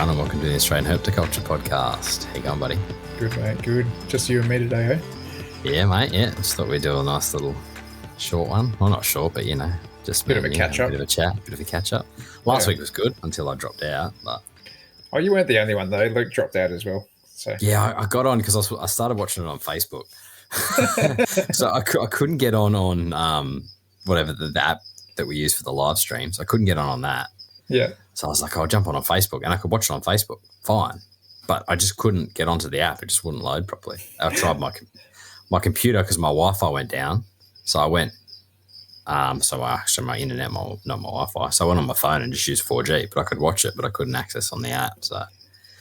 everyone, and welcome to the Australian Herpetoculture podcast. How you going, buddy? Good, mate. Good. Just you and me today, eh? Yeah, mate. Yeah, just thought we'd do a nice little short one. Well, not short, but just bit of a catch up, bit of a chat, bit of a catch up. Last week was good until I dropped out. But you weren't the only one though. Luke dropped out as well. So yeah, I got on because I started watching it on Facebook, so I couldn't get on whatever the app that we use for the live streams. I couldn't get on that. Yeah. So I was like, I'll jump on Facebook, and I could watch it on Facebook, fine. But I just couldn't get onto the app; it just wouldn't load properly. I tried my computer because my Wi-Fi went down, so I went. My internet, not my Wi-Fi. So I went on my phone and just used 4G, but I could watch it, but I couldn't access on the app. So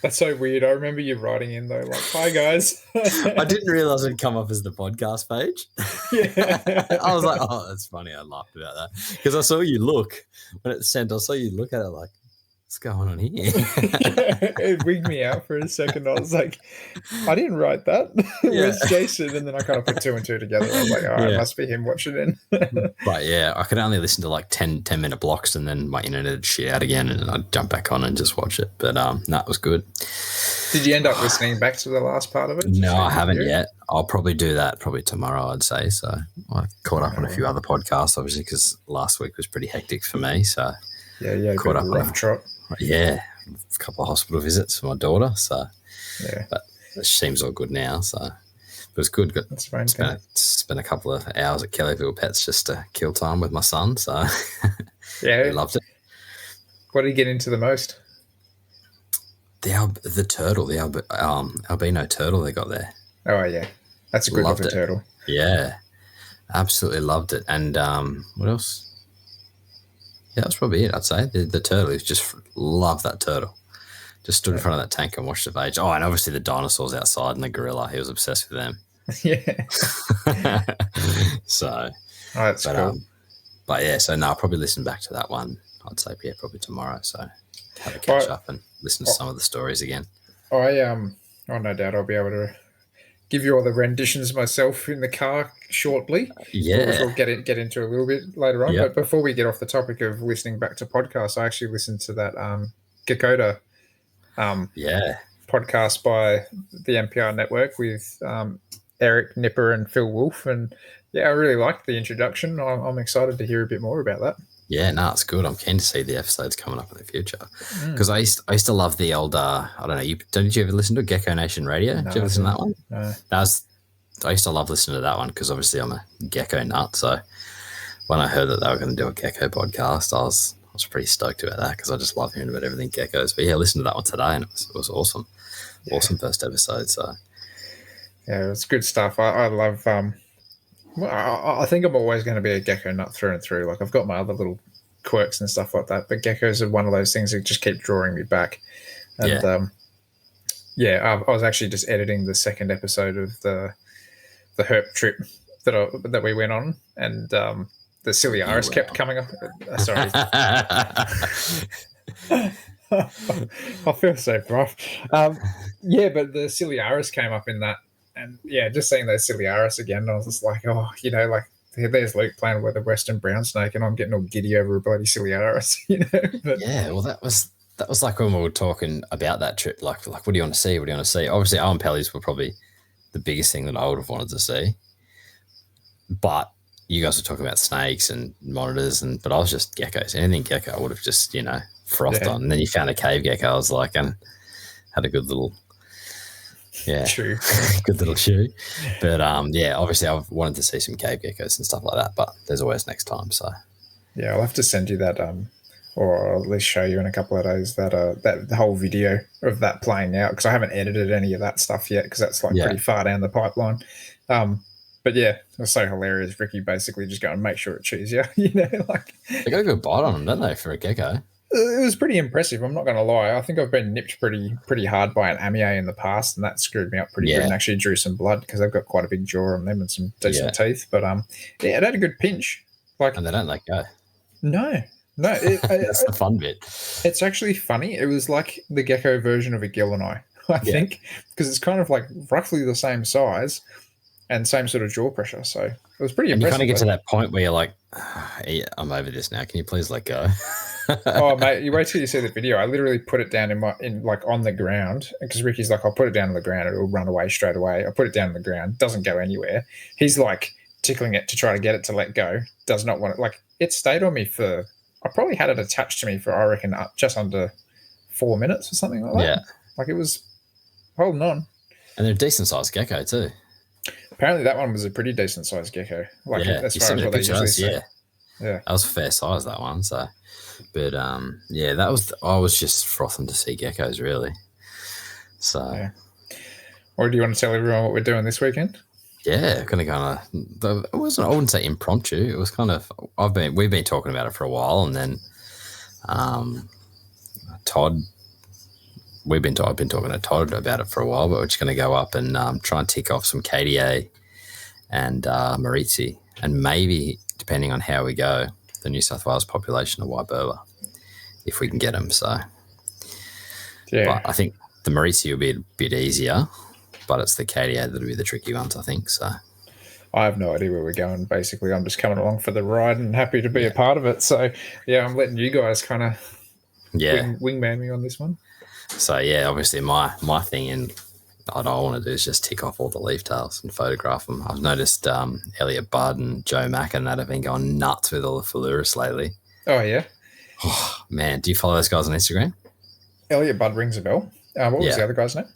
that's so weird. I remember you writing in though, like, "Hi guys." I didn't realize it'd come up as the podcast page. Yeah. I was like, "Oh, that's funny." I laughed about that because I saw you look when it sent. I saw you look at it like, "What's going on here?" It wigged me out for a second. I was like, "I didn't write that." Where's Jason? And then I kind of put two and two together. I was like, "All right, it must be him watching it." But yeah, I could only listen to like 10-minute blocks, and then my internet would shit out again, and I'd jump back on and just watch it. But it was good. Did you end up listening back to the last part of it? No, I haven't yet. I'll probably do that tomorrow, I'd say. So I caught up on a few other podcasts, obviously, because last week was pretty hectic for me. So yeah, caught up on a rough trot. Yeah, a couple of hospital visits for my daughter. So yeah, but it seems all good now. So it was good. That's fine. Spent a couple of hours at Kellyville Pets just to kill time with my son. So yeah, he loved it. What did he get into the most? The turtle, the albino turtle they got there. Oh yeah, that's a good looking turtle. Yeah, absolutely loved it. And what else? Yeah, that's probably it. I'd say the turtle. He just loved that turtle. Just stood in front of that tank and watched the age. Oh, and obviously the dinosaurs outside and the gorilla. He was obsessed with them. Yeah. So. Oh, that's cool. But yeah, so no, I'll probably listen back to that one. I'd say probably tomorrow. So have a catch up and listen to some of the stories again. No doubt I'll be able to give you all the renditions myself in the car shortly. Yeah. Which we'll get into a little bit later on. Yep. But before we get off the topic of listening back to podcasts, I actually listened to that Geckoda podcast by the NPR network with Eric Nipper and Phil Wolf. And yeah, I really liked the introduction. I'm excited to hear a bit more about that. Yeah, no, it's good. I'm keen to see the episodes coming up in the future because I used to love the old. I don't know. Did you ever listen to Gecko Nation Radio? No, did you ever listen to that one? No. I used to love listening to that one because obviously I'm a gecko nut. So when I heard that they were going to do a gecko podcast, I was pretty stoked about that because I just love hearing about everything geckos. But yeah, I listened to that one today and it was awesome. Yeah. Awesome first episode. So yeah, it's good stuff. I love. I think I'm always going to be a gecko nut through and through. Like I've got my other little quirks and stuff like that, but geckos are one of those things that just keep drawing me back. And I was actually just editing the second episode of the herp trip that we went on, and the Ciliaris kept coming up. Sorry. I feel so rough. But the Ciliaris came up in that. And yeah, just seeing those Ciliaris again, I was just like, there's Luke playing with a Western brown snake, and I'm getting all giddy over a bloody Ciliaris, But, yeah, well, that was like when we were talking about that trip. Like, what do you want to see? What do you want to see? Obviously, Owen Pellies were probably the biggest thing that I would have wanted to see. But you guys were talking about snakes and monitors, but I was just geckos. Anything gecko, I would have just frothed on. And then you found a cave gecko. I was like, and had a good little. Yeah, true. Good little chew. But obviously I've wanted to see some cave geckos and stuff like that, but there's always next time. So yeah, I'll have to send you that or at least show you in a couple of days that the whole video of that playing out, because I haven't edited any of that stuff yet because that's pretty far down the pipeline. But yeah, it was so hilarious. Ricky basically just going, make sure it chews you. They got a good bite on them, don't they, for a gecko? It was pretty impressive. I'm not going to lie. I think I've been nipped pretty hard by an Amier in the past, and that screwed me up pretty good and actually drew some blood because they've got quite a big jaw on them and some decent teeth. But it had a good pinch. And they don't let go. No. That's the fun bit. It's actually funny. It was like the gecko version of a Gilleneye, I think, because it's kind of like roughly the same size and same sort of jaw pressure. So it was pretty impressive. You kind of get to that point where you're like, I'm over this now. Can you please let go? Oh mate, you wait till you see the video. I literally put it down in like on the ground because Ricky's like, I'll put it down on the ground, it'll run away straight away. I put it down on the ground, doesn't go anywhere. He's like tickling it to try to get it to let go. Does not want it. Like it stayed on me for. I probably had it attached to me for I reckon just under 4 minutes or something like that. Yeah. Like it was holding on. And they're a decent sized gecko too. Apparently that one was a pretty decent sized gecko. Like Yeah, as you far sent as me a what they picture. usually That's, say. yeah, Yeah. that was a fair size, that one. So, but yeah, that was. I was just frothing to see geckos, really. So, Yeah. Or do you want to tell everyone what we're doing this weekend? yeah, kind of. It wasn't. I wouldn't say impromptu. It was kind of. We've been talking about it for a while, and then, Todd. I've been talking to Todd about it for a while, but we're just going to go up and try and tick off some KDA and Maritzi, and maybe, depending on how we go, the New South Wales population of white berber, if we can get them. So, Yeah. but I think the Maritzi will be a bit easier, but it's the KDA that'll be the tricky ones, I think. So, I have no idea where we're going. Basically, I'm just coming along for the ride and happy to be a part of it. So, yeah, I'm letting you guys kind of wingman me on this one. So, yeah, obviously my thing, and what I want to do is just tick off all the leaf tails and photograph them. I've noticed Elliot Budd and Joe Mack and that have been going nuts with all the Phalaris lately. Oh, yeah? Oh, man, do you follow those guys on Instagram? Elliot Budd rings a bell. What was the other guy's name?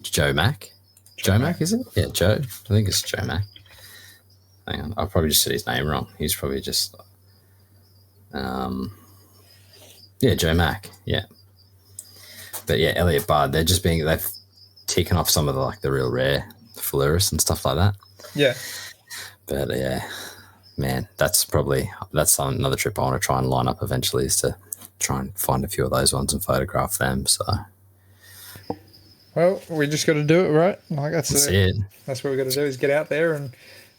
Joe Mack. Joe Mack, is it? Yeah, Joe. I think it's Joe Mack. Hang on, I probably just said his name wrong. He's probably just, yeah, Joe Mack. Yeah, but yeah, Elliot Budd. They've taken off some of the real rare Phalaris and stuff like that. Yeah. But yeah, man, that's another trip I want to try and line up eventually, is to try and find a few of those ones and photograph them. So, well, we just got to do it, right? Like that's it. That's what we got to do, is get out there and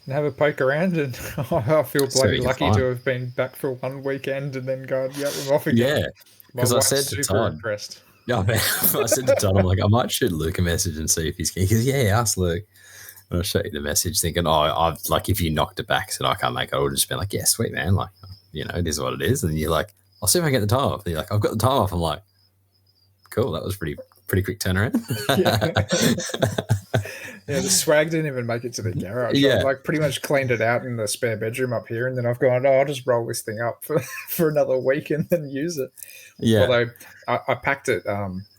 have a poke around. And I feel bloody lucky to have been back for one weekend and then gone, yep, I'm off again. Yeah, because I said to Todd, impressed. Yeah, man, I said to Todd, I'm like, I might shoot Luke a message and see if he's keen. He goes, yeah, ask Luke. And I'll show you the message thinking, I've like, if you knocked it back, said I can't make it, I would have just been like, yeah, sweet, man. Like, it is what it is. And you're like, I'll see if I get the time off. And you're like, I've got the time off. I'm like, cool. That was pretty quick turnaround. Yeah, the swag didn't even make it to the garage. Yeah. I pretty much cleaned it out in the spare bedroom up here, and then I've gone, I'll just roll this thing up for another week and then use it. Yeah. Although I packed it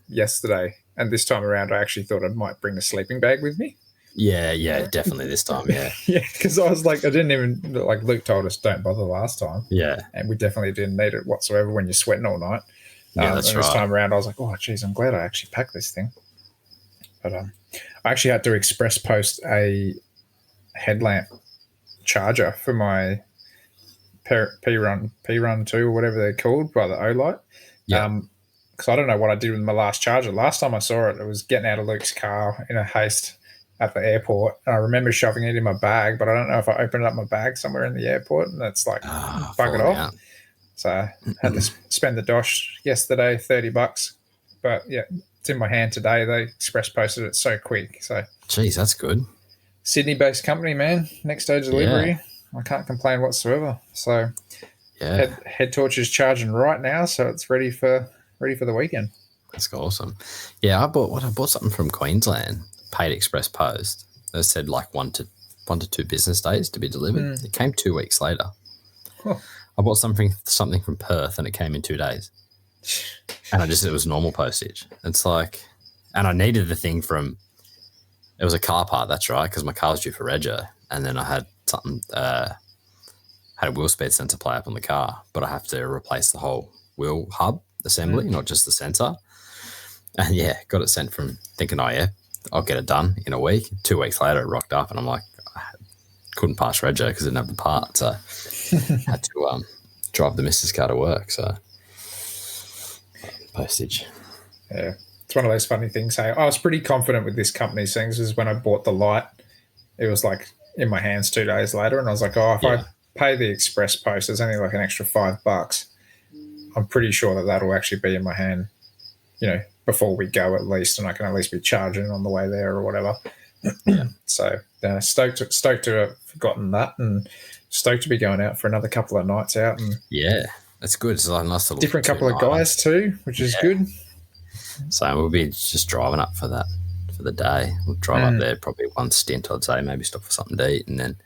yesterday, and this time around I actually thought I might bring a sleeping bag with me. Yeah, definitely this time, yeah. Yeah, because I was like, I didn't even, like Luke told us don't bother last time. Yeah. And we definitely didn't need it whatsoever when you're sweating all night. Yeah, that's and right. This time around I was like, oh, geez, I'm glad I actually packed this thing. But I actually had to express post a headlamp charger for my P-Run 2 or whatever they're called by the Olight. Yeah. Because I don't know what I did with my last charger. Last time I saw it, it was getting out of Luke's car in a haste at the airport. And I remember shoving it in my bag, but I don't know if I opened up my bag somewhere in the airport and it's like buggered off. Out. So I had to spend the dosh yesterday, $30. But yeah, it's in my hand today. They express posted it so quick. So, geez, that's good. Sydney-based company, man. Next day delivery. Yeah. I can't complain whatsoever. So, yeah, Herpetoculture is charging right now, so it's ready for the weekend. That's awesome. Yeah, I bought something from Queensland. Paid express post. They said like 1 to 2 business days to be delivered. It came 2 weeks later. Huh. I bought something from Perth, and it came in 2 days. And it was normal postage. It's like, and I needed the thing it was a car part, that's right, because my car was due for rego, and then I had something, had a wheel speed sensor play up on the car, but I have to replace the whole wheel hub assembly, not just the sensor. And yeah, got it sent from thinking, oh yeah, I'll get it done in a week. 2 weeks later, it rocked up, and I'm like, I couldn't pass rego because I didn't have the part, so had to drive the missus car to work, so postage. Yeah, it's one of those funny things. Hey, I was pretty confident with this company's things. Is when I bought the light, it was like in my hands 2 days later, and I was like, if I pay the express post, it's only like an extra $5. I'm pretty sure that'll actually be in my hand, before we go at least, and I can at least be charging on the way there or whatever. Yeah. So stoked to have gotten that, and stoked to be going out for another couple of nights out. And yeah, it's good. It's like a nice little Different couple of guys too, which is good. So we'll be just driving up for that for the day. We'll drive up there probably one stint, I'd say, maybe stop for something to eat and then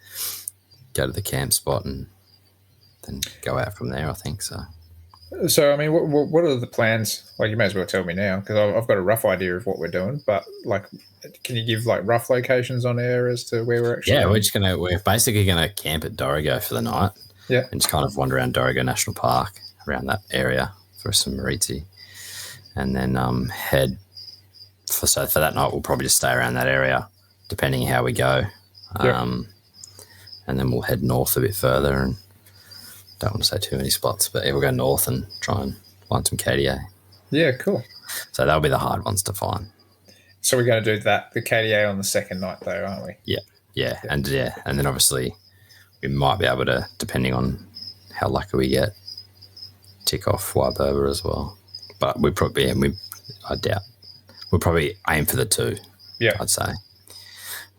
go to the camp spot and then go out from there, I think. So, I mean, what are the plans? Like, you may as well tell me now because I've got a rough idea of what we're doing. But like, can you give like rough locations on air as to where we're actually? Yeah, we're basically gonna camp at Dorrigo for the night. Yeah, and just kind of wander around Dorrigo National Park around that area for some Maritzi, and then head. For that night, we'll probably just stay around that area, depending how we go. And then we'll head north a bit further and don't want to say too many spots, but we'll go north and try and find some KDA. Yeah, cool. So that'll be the hard ones to find. So we're going to do the KDA on the second night, though, aren't we? Yeah, and then obviously we might be able to, depending on how lucky we get, tick off Waiberber as well. But I doubt we'll probably aim for the 2. Yeah, I'd say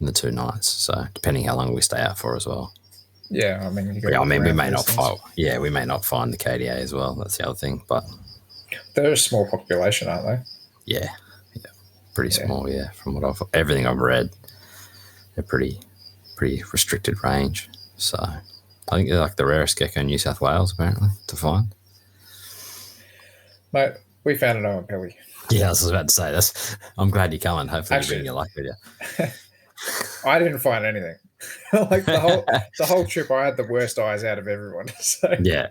in the 2 nights. So depending how long we stay out for as well. Yeah, I mean, we may not find. Yeah, we may not find the KDA as well. That's the other thing. But they're a small population, aren't they? Yeah, pretty small. Yeah, from what everything I've read, they're pretty restricted range. So I think they're like the rarest gecko in New South Wales, apparently, to find. Mate, we found an Owen Pelly. Yeah, I was about to say this. I'm glad you're coming. Hopefully, you bring your luck with you. I didn't find anything. Like the whole trip, I had the worst eyes out of everyone. So yeah,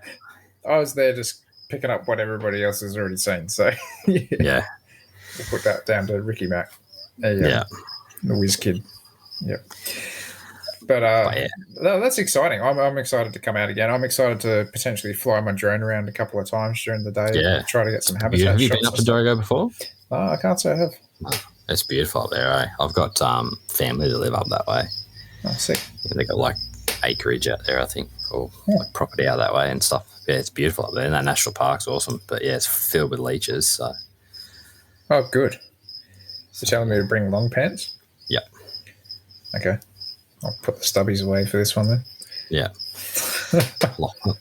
I was there just picking up what everybody else has already seen. So yeah, we'll put that down to Ricky Mac. The whiz kid. Yep. But no, that's exciting. I'm excited to come out again. I'm excited to potentially fly my drone around a couple of times during the day. Yeah, try to get some habitat. Have you been up to Dorrigo before? I can't say I have. It's beautiful up there. I've got family that live up that way. Oh, sick. Yeah, they got like acreage out there, I think, or like property out that way and stuff. Yeah, it's beautiful up there. And that national park's awesome. But yeah, it's filled with leeches. So. Oh, good. So telling me to bring long pants? Yep. Okay. I'll put the stubbies away for this one then. Yeah.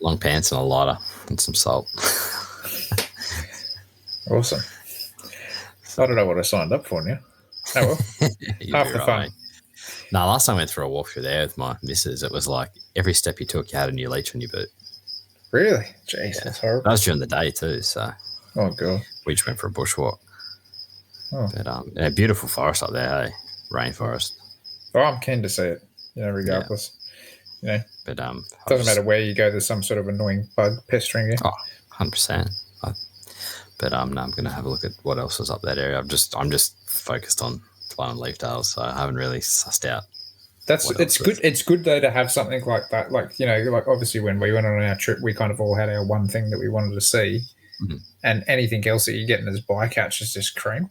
long pants and a lighter and some salt. Awesome. I don't know what I signed up for now. Oh well. Half the fun. No, last time I went through a walk through there with my missus, it was like every step you took, you had a new leech on your boot. Really? Jeez, that's horrible. That was during the day too, so. Oh, God. We just went for a bushwalk. Oh. But beautiful forest up there, hey? Rainforest. Oh, I'm keen to see it, regardless. But doesn't matter where you go, there's some sort of annoying bug pestering you. Oh, 100%. But I'm going to have a look at what else is up that area. I'm just focused on flying leaftails, so I haven't really sussed out. It's good. It's good though to have something like that. Like like obviously when we went on our trip, we kind of all had our one thing that we wanted to see, and anything else that you're getting as bycatch is just cream.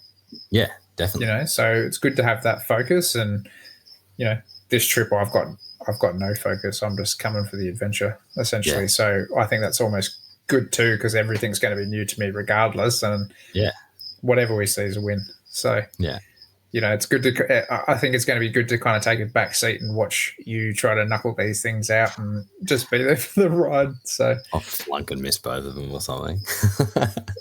Yeah, definitely. So it's good to have that focus. And this trip I've got no focus. I'm just coming for the adventure essentially. Yeah. So I think that's almost good too, because everything's going to be new to me regardless, and whatever we see is a win. So it's good to. I think it's going to be good to kind of take a back seat and watch you try to knuckle these things out and just be there for the ride. So I'll flunk and miss both of them or something.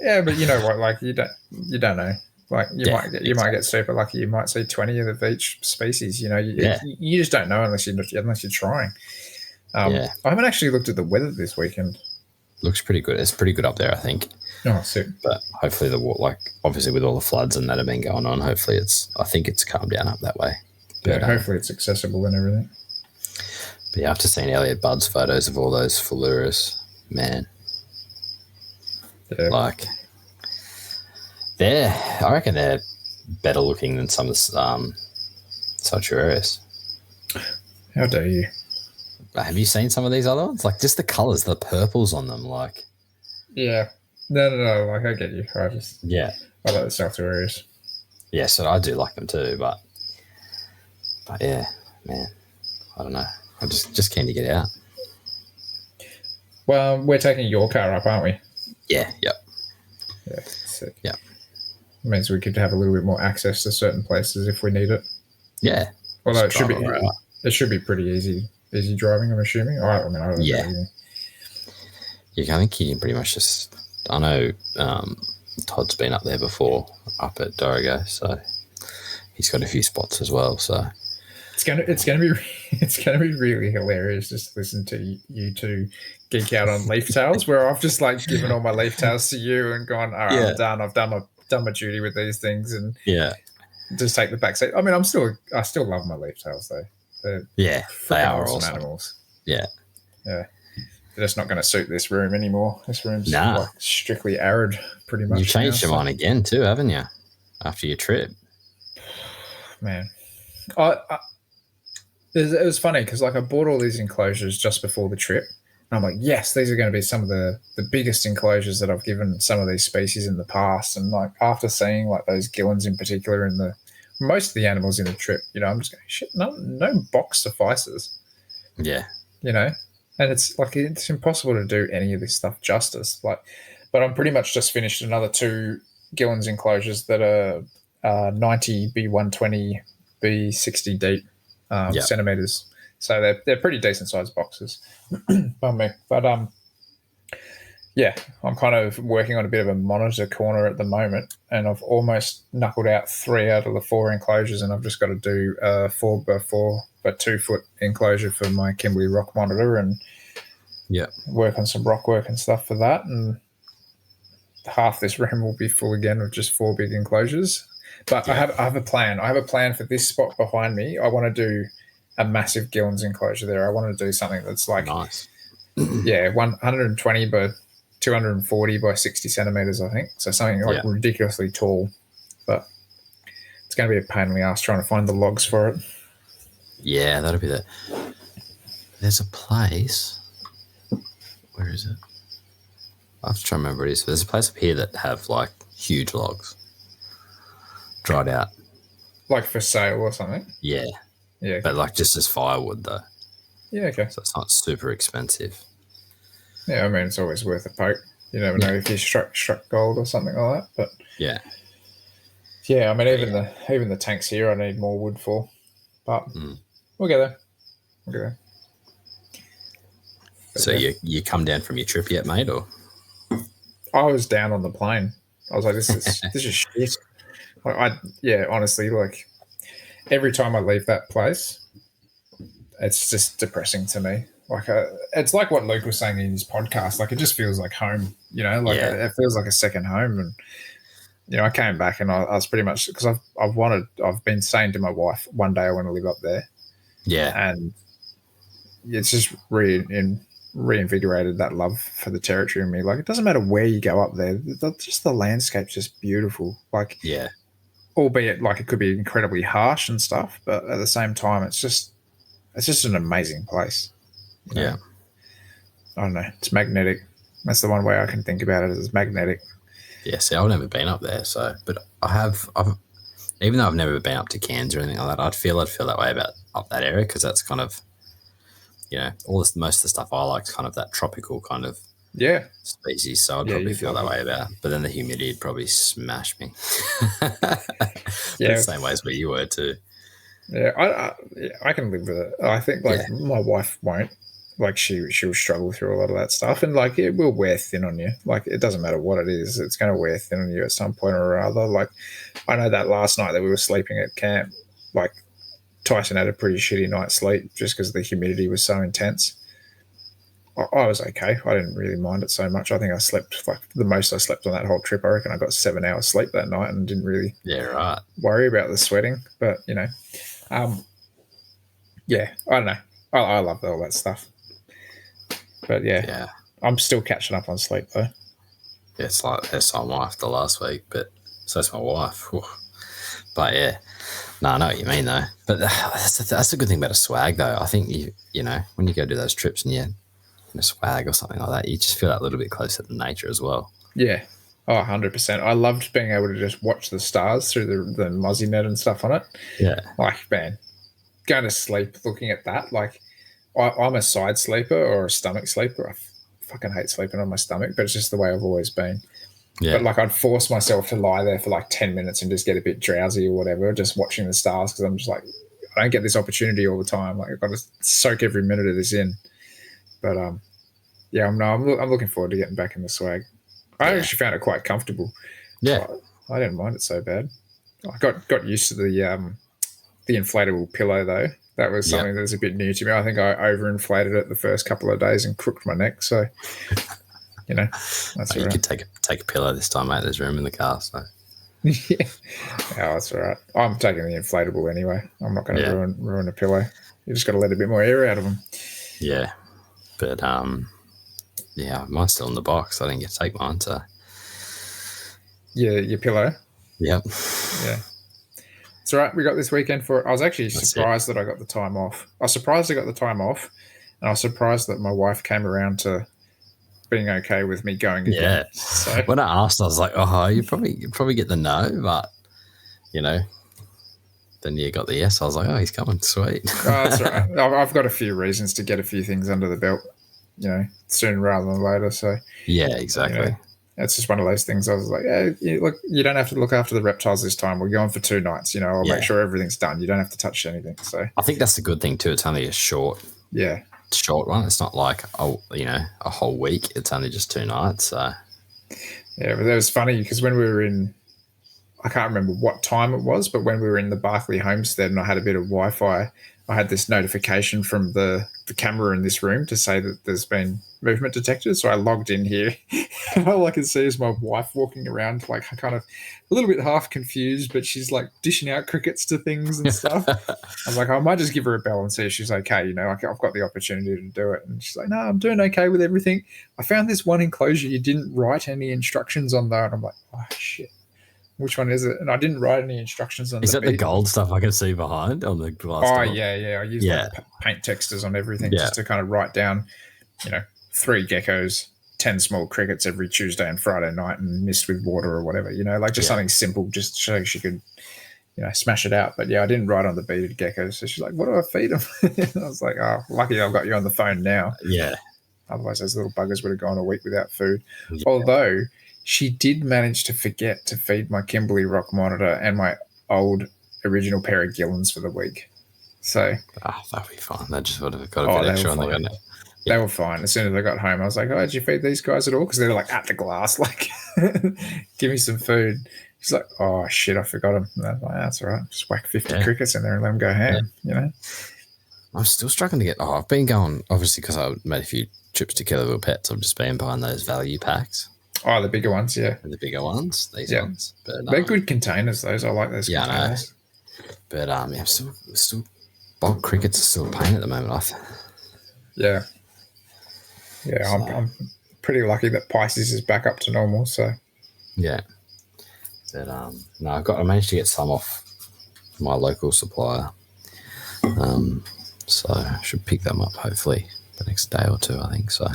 Yeah, but you know what? Like you don't know. Like you might get super lucky. You might see 20 of each species. You just don't know unless you're trying. I haven't actually looked at the weather this weekend. Looks pretty good. It's pretty good up there, I think. Oh, sick. But hopefully obviously with all the floods and that have been going on, hopefully I think it's calmed down up that way. But, hopefully it's accessible and everything. But after seeing Elliot Budd's photos of all those Phalaris, man. Yeah. I reckon they're better looking than some of the Sartorius. How dare you? Have you seen some of these other ones? Like just the colours, the purples on them, like. Yeah. No. Like I get you. I like the Sartorius. Yeah, so I do like them too, but yeah, man, I don't know. I'm just keen to get out. Well, we're taking your car up, aren't we? Yeah. Yep. Yeah. Sick. Yeah. Means we could have a little bit more access to certain places if we need it. Yeah. Although it should be pretty easy driving, I'm assuming. I don't know. I think you can pretty much just. I know Todd's been up there before, up at Dorrigo, so he's got a few spots as well. So it's gonna be really hilarious just to listen to you two geek out on leaf tails, where I've just like given all my leaf tails to you and gone, all right, Yeah. I'm done. I've done my duty with these things, and yeah, just take the back seat. I mean, I still love my leaf tails though. They're they freaking are awesome awesome. animals. Yeah. They're just not going to suit this room anymore. This room's Nah. like strictly arid, pretty much. You changed your mind again too, haven't you? After your trip. Man, it was funny because like I bought all these enclosures just before the trip. And I'm like, yes, these are going to be some of the biggest enclosures that I've given some of these species in the past. And like after seeing like those gillons in particular and most of the animals in the trip, I'm just going, shit, no box suffices. Yeah. And it's like it's impossible to do any of this stuff justice. Like, but I'm pretty much just finished another 2 gillons enclosures that are 90 B120 B60 deep centimeters. So they're pretty decent sized boxes. Pardon me. But yeah, I'm kind of working on a bit of a monitor corner at the moment, and I've almost knuckled out 3 out of the 4 enclosures, and I've just got to do a 4x4 but 2-foot enclosure for my Kimberley rock monitor, and work on some rock work and stuff for that. And half this room will be full again of just 4 big enclosures. But I have a plan. I have a plan for this spot behind me. I want to do a massive gillons enclosure there. I want to do something that's like nice. 120 by 240 by 60 centimeters, I think. So something like ridiculously tall. But it's going to be a pain in the ass trying to find the logs for it. Yeah, that'll be there's a place. Where is it? I have to try and remember what it is. There's a place up here that have like huge logs dried out. Like for sale or something? Yeah. Yeah. But like just as firewood though. Yeah, okay. So it's not super expensive. Yeah, I mean, it's always worth a poke. You never know if you struck gold or something like that. But yeah. Yeah, I mean, even the tanks here I need more wood for. But we'll get there. But so you come down from your trip yet, mate, or? I was down on the plane. I was like, this is shit. Honestly, like every time I leave that place, it's just depressing to me. Like it's like what Luke was saying in his podcast. Like it just feels like home. It feels like a second home. And I came back and I was pretty much because I've been saying to my wife, one day I want to live up there. Yeah, and it's just reinvigorated that love for the territory in me. Like it doesn't matter where you go up there, just the landscape's just beautiful. Like albeit like it could be incredibly harsh and stuff, but at the same time, it's just an amazing place. Yeah, I don't know. It's magnetic. That's the one way I can think about it. Is magnetic. Yeah. See, I've never been up there, but I've even though I've never been up to Cairns or anything like that, I'd feel that way about up that area because that's kind of most of the stuff I like is kind of that tropical kind of species. So I'd probably feel that way about. But then the humidity would probably smash me. The same way as where you were too. Yeah, I can live with it. I think my wife won't. Like she'll struggle through a lot of that stuff, and like it will wear thin on you. Like it doesn't matter what it is, it's going to wear thin on you at some point or other. Like I know that last night that we were sleeping at camp, like Tyson had a pretty shitty night's sleep just because the humidity was so intense. I was okay. I didn't really mind it so much. I think I slept like the most I slept on that whole trip. I reckon I got 7 hours sleep that night and didn't really worry about the sweating. But I don't know. I love all that stuff. But I'm still catching up on sleep though. Yeah, it's like that's my wife the last week, but so that's my wife. Whew. But I know what you mean though. But that's the good thing about a swag though. I think you know when you go do those trips and you're in a swag or something like that, you just feel that little bit closer to nature as well. Yeah. Oh, 100%. I loved being able to just watch the stars through the mozzie net and stuff on it. Yeah. Like, man, going to sleep looking at that, like, I'm a side sleeper or a stomach sleeper. I fucking hate sleeping on my stomach, but it's just the way I've always been. Yeah. But like I'd force myself to lie there for like 10 minutes and just get a bit drowsy or whatever, just watching the stars because I'm just like, I don't get this opportunity all the time. Like I've got to soak every minute of this in. But yeah, I'm looking forward to getting back in the swag. I actually found it quite comfortable. Yeah. I didn't mind it so bad. I got used to the inflatable pillow though. That was something that was a bit new to me. I think I overinflated it the first couple of days and crooked my neck. So, that's all You right. could take a pillow this time, mate. There's room in the car, so. Yeah, that's all right. I'm taking the inflatable anyway. I'm not going to ruin a pillow. You just got to let a bit more air out of them. Yeah, but mine's still in the box. I didn't get to take mine, so. Yeah, your pillow. Yep. Yeah. It's all right. We got this weekend for it. I was actually surprised that I got the time off. I was surprised I got the time off, and I was surprised that my wife came around to being okay with me going again. Yeah. So when I asked, I was like, "Oh, you probably get the no," but then you got the yes. I was like, "Oh, he's coming, sweet." That's all right. I've got a few reasons to get a few things under the belt, sooner rather than later. So yeah, exactly. It's just one of those things. I was like, look, you don't have to look after the reptiles this time. We're going for 2 nights. I'll make sure everything's done. You don't have to touch anything. So I think that's the good thing too. It's only a short one. It's not like a whole week. It's only just 2 nights. So yeah, but it was funny because when we were in, I can't remember what time it was, but when we were in the Barclay homestead and I had a bit of Wi-Fi, I had this notification from the camera in this room to say that there's been movement detected. So I logged in here and all I can see is my wife walking around, like kind of a little bit half confused, but she's like dishing out crickets to things and stuff. I was like, I might just give her a bell and see if she's okay. I've got the opportunity to do it. And she's like, no, I'm doing okay with everything. I found this one enclosure. You didn't write any instructions on that. And I'm like, oh, shit. Which one is it? And I didn't write any instructions on. Is that the gold stuff I can see behind on the glass? Oh yeah. I used paint textures on everything just to kind of write down, 3 geckos, 10 small crickets every Tuesday and Friday night, and mist with water or whatever. Something simple, just so she could, smash it out. But yeah, I didn't write on the beaded geckos. So she's like, "What do I feed them?" I was like, "Oh, lucky I've got you on the phone now." Yeah. Otherwise, those little buggers would have gone a week without food. Yeah. Although she did manage to forget to feed my Kimberley rock monitor and my old original pair of Gillens for the week. So that'll be fine. They just would have got a bit extra on there. They were fine. As soon as I got home, I was like, "Oh, did you feed these guys at all?" Because they're like at the glass, like, "Give me some food." She's like, "Oh shit, I forgot them." And I was like, "That's all right. Just whack 50 crickets in there and let them go ham." I'm still struggling to get. I've been going obviously because I made a few trips to Killerville Pets. I've just been buying those value packs. Oh, the bigger ones, yeah. The bigger ones, these ones. But, they're good containers, those. I like those containers. But I'm still bulk crickets are still a pain at the moment. Yeah. Yeah, so, I'm pretty lucky that Pisces is back up to normal. So yeah. But I managed to get some off my local supplier. So I should pick them up hopefully the next day or 2, I think. So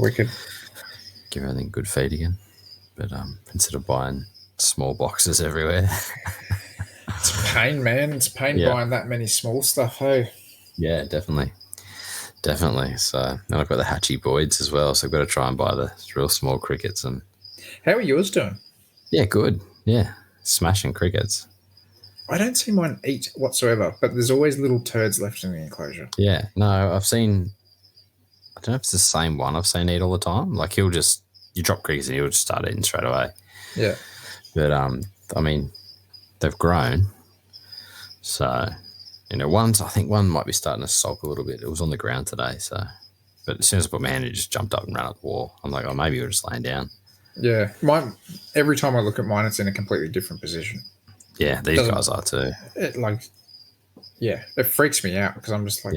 we could give everything a good feed again. But instead of buying small boxes everywhere. It's pain, man. It's pain buying that many small stuff, hey? Yeah, definitely. So then I've got the hatchy Boyds as well. So I've got to try and buy the real small crickets. And how are yours doing? Yeah, good. Yeah, smashing crickets. I don't see mine eat whatsoever, but there's always little turds left in the enclosure. Yeah, no, I've seen. I don't know if it's the same one I've seen eat all the time. Like you drop crickets and he'll just start eating straight away. Yeah. But I mean, they've grown. So, I think one might be starting to sulk a little bit. It was on the ground today, so. But as soon as I put my hand in, it just jumped up and ran up the wall. I'm like, oh, maybe you're just laying down. Yeah, every time I look at mine, it's in a completely different position. Yeah, these guys are too. It freaks me out because I'm just like,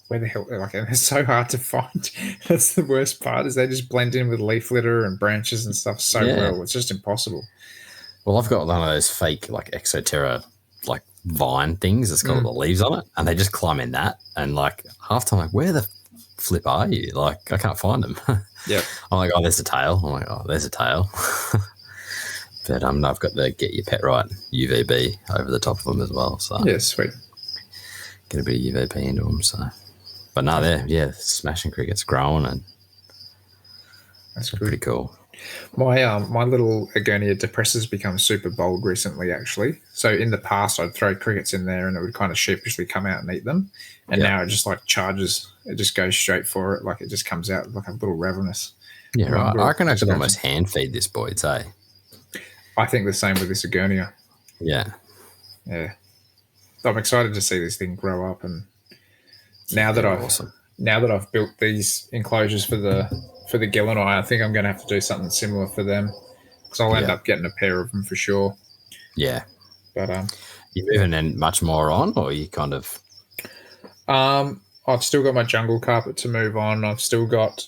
where the hell? Like, and it's so hard to find. That's the worst part is they just blend in with leaf litter and branches and stuff so well. It's just impossible. Well, I've got one of those fake like Exoterra like vine things that's got all the leaves on it, and they just climb in that. And like half the time, like, where the flip are you? Like, I can't find them. Yeah. I'm like, oh, there's a tail. I'm like, oh, there's a tail. But I've got the Get Your Pet Right UVB over the top of them as well. So yeah, sweet. Get a bit of UVB into them. So, but no, they're smashing crickets, growing, and that's pretty cool. My little Agonia depressor's become super bold recently, actually. So in the past, I'd throw crickets in there and it would kind of sheepishly come out and eat them, and Yeah. now it just like charges. It just goes straight for it, like it just comes out like a little ravenous. Yeah, right. I reckon I could scratching. almost hand feed this boy, eh? I think the same with this Agonia. Yeah. Yeah, I'm excited to see this thing grow up, and now that awesome. I've built these enclosures for the Gillini, I think I'm going to have to do something similar for them, because I'll end up getting a pair of them for sure. Yeah. But you moving in much more on, or you kind of? I've still got my jungle carpet to move on. I've still got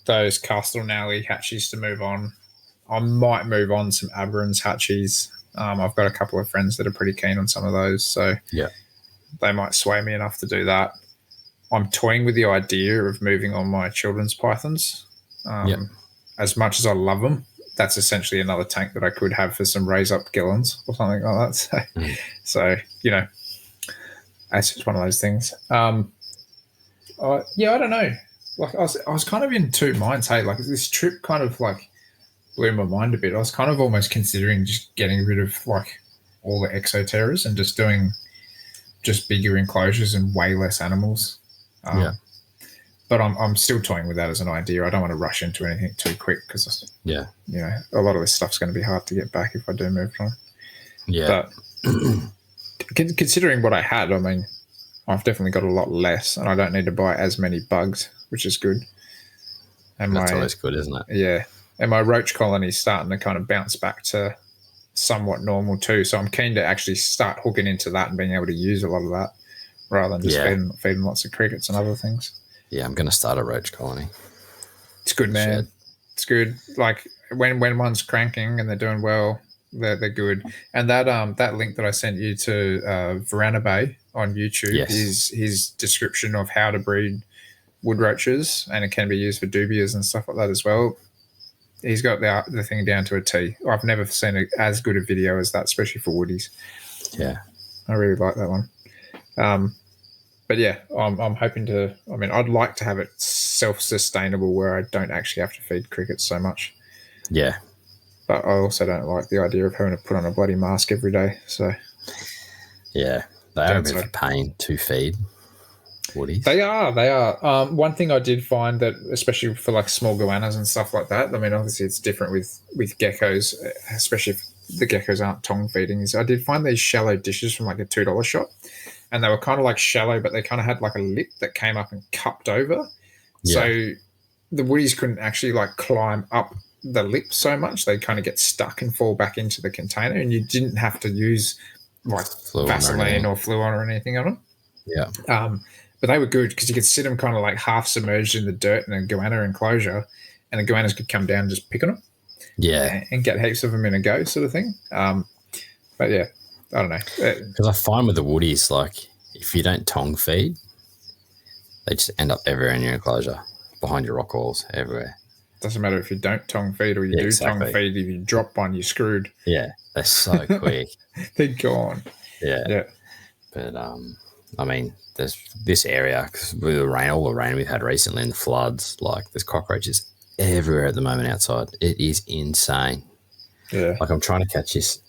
those Castle Nally hatchies to move on. I might move on some Aberrans hatchies. I've got a couple of friends that are pretty keen on some of those, so they might sway me enough to do that. I'm toying with the idea of moving on my children's pythons. As much as I love them, that's essentially another tank that I could have for some raise up gillons or something like that. So you know, that's just one of those things. I don't know. Like I was kind of in two minds. Hey, like this trip kind of like blew my mind a bit. I was kind of almost considering just getting rid of like all the exoterras and just doing just bigger enclosures and way less animals. But I'm still toying with that as an idea. I don't want to rush into anything too quick because you know, a lot of this stuff's going to be hard to get back if I do move on. Yeah. But considering what I had, I mean, I've definitely got a lot less, and I don't need to buy as many bugs, which is good. And that's always good, isn't it? Yeah. And my roach colony's starting to kind of bounce back to somewhat normal too. So I'm keen to actually start hooking into that and being able to use a lot of that rather than just feeding lots of crickets and other things. Yeah, I'm going to start a roach colony. It's good, man. It's good. Like when one's cranking and they're doing well, they're good. And that link that I sent you to Verana Bay on YouTube is his description of how to breed wood roaches, and it can be used for dubias and stuff like that as well. He's got the thing down to a T. I've never seen as good a video as that, especially for woodies. Yeah, I really like that one. But yeah, I'm hoping to. I mean, I'd like to have it self-sustainable where I don't actually have to feed crickets so much. Yeah, but I also don't like the idea of having to put on a bloody mask every day. So yeah, they are a bit of a pain to feed. Woodies. They are. One thing I did find that, especially for like small goannas and stuff like that, I mean, obviously it's different with geckos, especially if the geckos aren't tongue feeding, is I did find these shallow dishes from like a $2 shop, and they were kind of like shallow, but they kind of had like a lip that came up and cupped over. Yeah. So the woodies couldn't actually like climb up the lip so much. They'd kind of get stuck and fall back into the container, and you didn't have to use like Vaseline or Fluon or anything on them. Yeah. But they were good because you could sit them kind of like half submerged in the dirt in a goanna enclosure, and the goannas could come down and just pick on them. Yeah. And get heaps of them in a go sort of thing. But yeah, I don't know. Because I find with the woodies, like if you don't tongue feed, they just end up everywhere in your enclosure, behind your rock walls, everywhere. Doesn't matter if you don't tongue feed or you do tongue feed. If you drop one, you're screwed. Yeah, they're so quick. They're gone. Yeah. But I mean, there's this area because with the rain, all the rain we've had recently and the floods, like there's cockroaches everywhere at the moment outside. It is insane. Yeah. Like I'm trying to catch this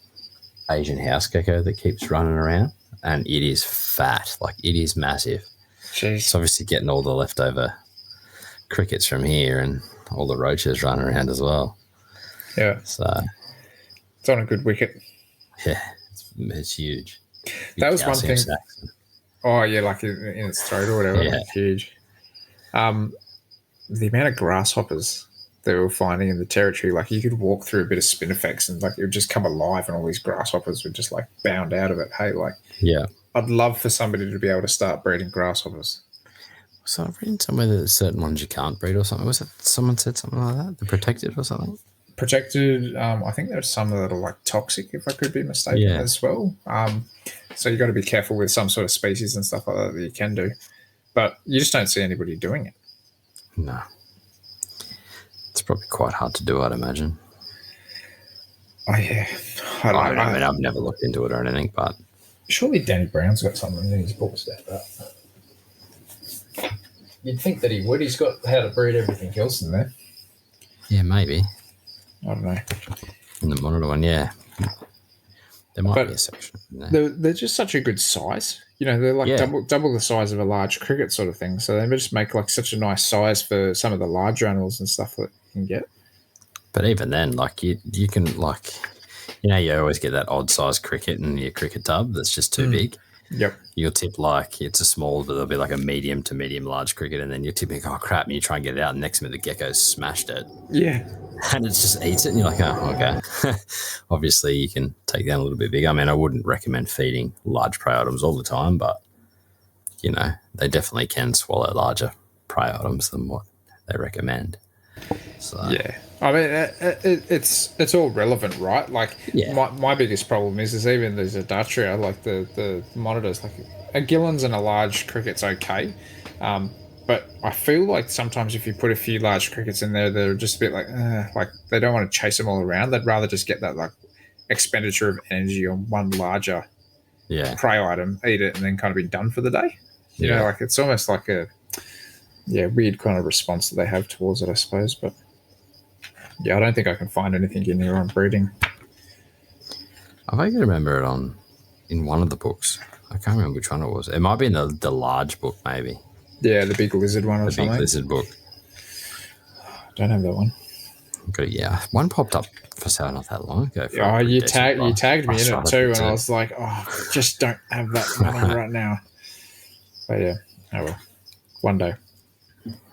Asian house gecko that keeps running around, and it is fat. Like it is massive. Jeez. It's obviously getting all the leftover crickets from here and all the roaches running around as well. Yeah. So it's on a good wicket. Yeah, it's huge. That was one thing. Oh yeah, like in its throat or whatever. Yeah. Huge. The amount of grasshoppers that we were finding in the territory, like you could walk through a bit of Spinifex and like it would just come alive, and all these grasshoppers would just like bound out of it. Hey, like I'd love for somebody to be able to start breeding grasshoppers. So I've read somewhere that there's certain ones you can't breed or something. Was it someone said something like that? They're protected or something? Protected. I think there's some that are like toxic, if I could be mistaken, as well. So you got to be careful with some sort of species and stuff like that you can do, but you just don't see anybody doing it. No, it's probably quite hard to do, I'd imagine. Oh yeah, I mean, I've never looked into it or anything, but surely Danny Brown's got something in his books about that. You'd think that he would. He's got how to breed everything else in there. Yeah, maybe. I don't know. In the monitor one, yeah. There might But be a section in there. they're just such a good size. You know, they're like Yeah. double the size of a large cricket sort of thing. So they just make like such a nice size for some of the larger animals and stuff that you can get. But even then, like you can like, you know, you always get that odd size cricket in your cricket tub that's just too big. Yep. You'll tip like it's a small, but there'll be like a medium to medium large cricket, and then you're tipping, oh crap, and you try and get it out, and next minute the gecko's smashed it. Yeah. And it just eats it, and you're like, oh, okay. Obviously, you can take down a little bit bigger. I mean, I wouldn't recommend feeding large prey items all the time, but, you know, they definitely can swallow larger prey items than what they recommend. So, yeah. I mean, it's all relevant, right? Like, my biggest problem is even the Zadatria, like the monitors, like a Gillen's and a large cricket's okay. But I feel like sometimes if you put a few large crickets in there, they're just a bit like they don't want to chase them all around. They'd rather just get that like expenditure of energy on one larger prey item, eat it, and then kind of be done for the day. You know, like it's almost like a weird kind of response that they have towards it, I suppose. But yeah, I don't think I can find anything in here on breeding. I vaguely remember it in one of the books. I can't remember which one it was. It might be in the large book, maybe. Yeah, the big lizard one or something. The big lizard book. Don't have that one. But yeah, one popped up for sale not that long ago. You tagged me in it too, and I was like, oh, just don't have that one right now. But yeah, oh well, one day.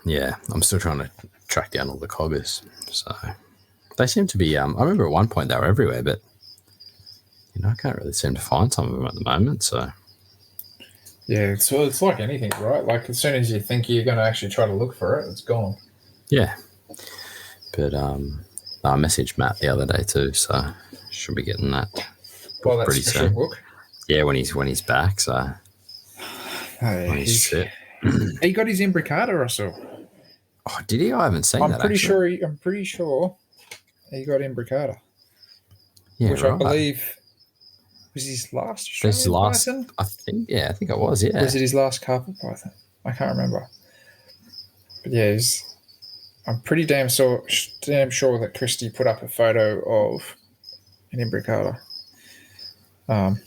Yeah, I'm still trying to track down all the coggers. So they seem to be. I remember at one point they were everywhere, but you know, I can't really seem to find some of them at the moment. So yeah, it's like anything, right? Like as soon as you think you're going to actually try to look for it, it's gone. Yeah, but I messaged Matt the other day too, so should be getting that. Well, that's pretty soon. Book. Yeah, when he's back. So he got his imbricata, I saw. Oh, did he? I haven't seen that. I'm pretty sure he got imbricata. Yeah, which I believe was his last Australian python. I think it was. Yeah. Was it his last carpet python? I can't remember. But yeah, I'm pretty damn sure that Christy put up a photo of an imbricata. I'm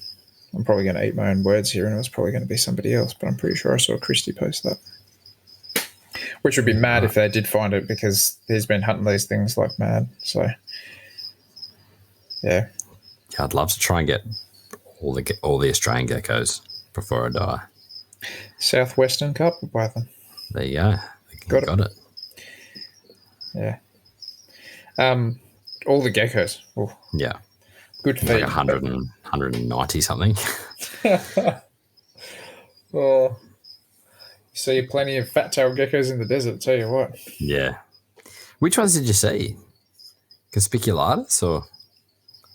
probably going to eat my own words here, and it was probably going to be somebody else, but I'm pretty sure I saw Christy post that. Which would be mad if they did find it, because he's been hunting these things like mad. So, yeah. I'd love to try and get all the Australian geckos before I die. Southwestern carpet python. There you go. Got it. Yeah. All the geckos. Ooh. Yeah. Good feed. Like 190 something. Oh. See plenty of fat-tailed geckos in the desert, tell you what. Yeah. Which ones did you see? Conspiculatus or?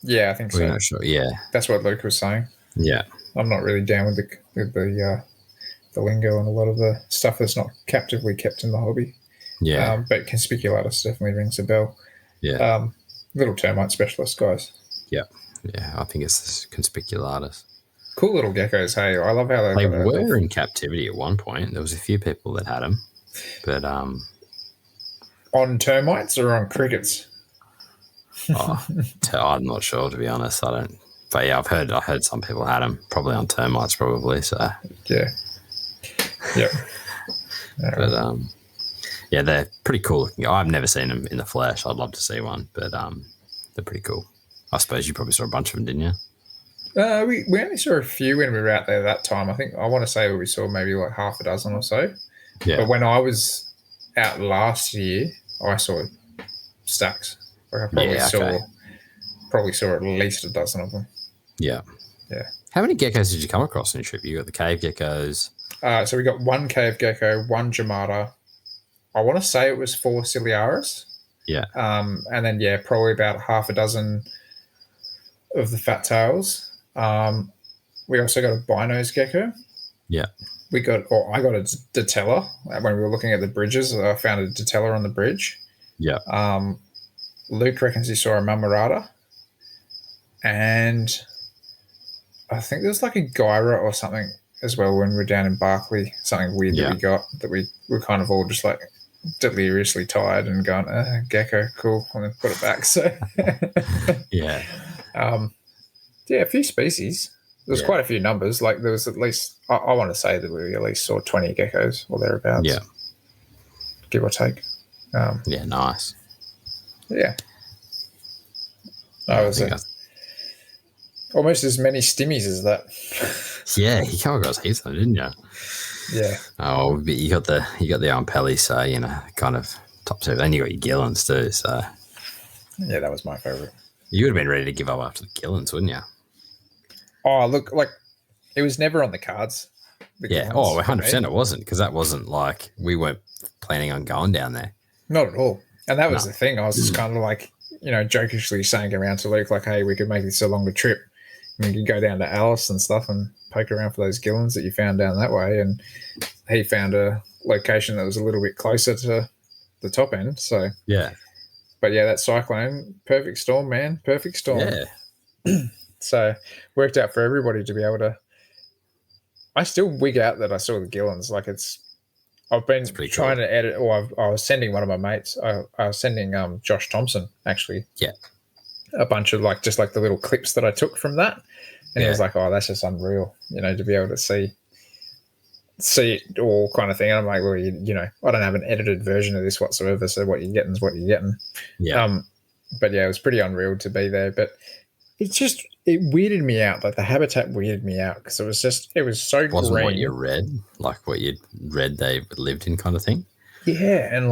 Yeah, I think so. We're not sure. Yeah. That's what Luke was saying. Yeah. I'm not really down with the lingo and a lot of the stuff that's not captively kept in the hobby. Yeah. But Conspiculatus definitely rings a bell. Yeah. Little termite specialist guys. Yeah. Yeah, I think it's Conspiculatus. Cool little geckos, hey. I love how they were in captivity at one point. There was a few people that had them. But on termites or on crickets? I'm not sure, to be honest. I don't. But yeah, I heard some people had them, probably on termites, probably. So yeah, yep. But yeah, they're pretty cool looking. I've never seen them in the flesh. I'd love to see one, but they're pretty cool. I suppose you probably saw a bunch of them, didn't you? We only saw a few when we were out there that time. I want to say we saw maybe like half a dozen or so. Yeah. But when I was out last year, I saw stacks. Like I probably saw at least a dozen of them. Yeah. Yeah. How many geckos did you come across on your trip? You got the cave geckos. So we got one cave gecko, one Jamata. I want to say it was 4 Ciliaris. Yeah. And then probably about half a dozen of the fat tails. We also got a binose gecko. Yeah. I got a Datella when we were looking at the bridges. I found a Datella on the bridge. Yeah. Luke reckons he saw a Mamarata. And I think there's like a Gyra or something as well when we were down in Barclay. Something weird that we got that we were kind of all just like, deliriously tired and gone, gecko, cool, and then put it back. So, Yeah. yeah, a few species. There's Yeah. quite a few numbers. Like there was at least, I want to say that we at least saw 20 geckos or thereabouts, Yeah. give or take. Yeah. Nice. Yeah, I Yeah. I was think that's, almost as many stimmies as that. yeah. You come across heaps of them, didn't you? Yeah. Oh, but you got the Pelly, so kind of top two. Then you got your Gillens too. So Yeah, that was my favorite. you would have been ready to give up after the Gillens, wouldn't you? Oh, look, like it was never on the cards. Yeah. Oh, 100% it wasn't, because that wasn't like we weren't planning on going down there. Not at all. And that was No. the thing. I was just kind of like, jokishly saying around to Luke, like, hey, we could make this a longer trip. We could go down to Alice and stuff and poke around for those Gillens that you found down that way. And he found a location that was a little bit closer to the top end. So, Yeah. but yeah, that cyclone, perfect storm, man. Perfect storm. Yeah. So, worked out for everybody to be able to. I still wig out that I saw the Gillens. Like I've been trying to edit, or I was sending one of my mates. I was sending Josh Thompson actually. Yeah. A bunch of just the little clips that I took from that, and he was like, "Oh, that's just unreal," to be able to see it all kind of thing. And I'm like, well, I don't have an edited version of this whatsoever, so what you're getting is what you're getting. Yeah. But yeah, it was pretty unreal to be there. But it weirded me out. Like the habitat weirded me out because it was so wasn't green. What you read, like what you'd read they lived in, kind of thing. Yeah, and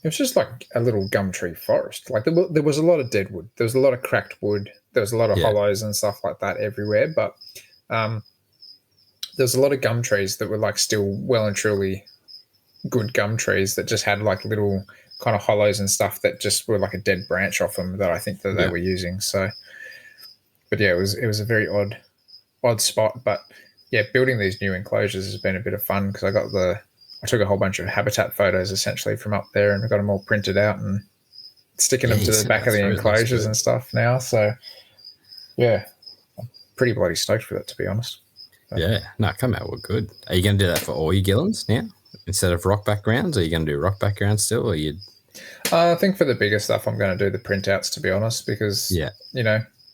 it was just like a little gum tree forest. Like there was a lot of dead wood. There was a lot of cracked wood. There was a lot of hollows and stuff like that everywhere. But there was a lot of gum trees that were like still well and truly good gum trees that just had like little kind of hollows and stuff that just were like a dead branch off them that I think that they were using. So, but yeah, it was a very odd spot. But yeah, building these new enclosures has been a bit of fun because I took a whole bunch of habitat photos essentially from up there and I got them all printed out and sticking them to the back of the enclosures and stuff now. So yeah, I'm pretty bloody stoked for that, to be honest. But, yeah, no, come out, we're good. Are you going to do that for all your Gillens now instead of rock backgrounds? Are you going to do rock backgrounds still, or you? I think for the bigger stuff, I'm going to do the printouts, to be honest, because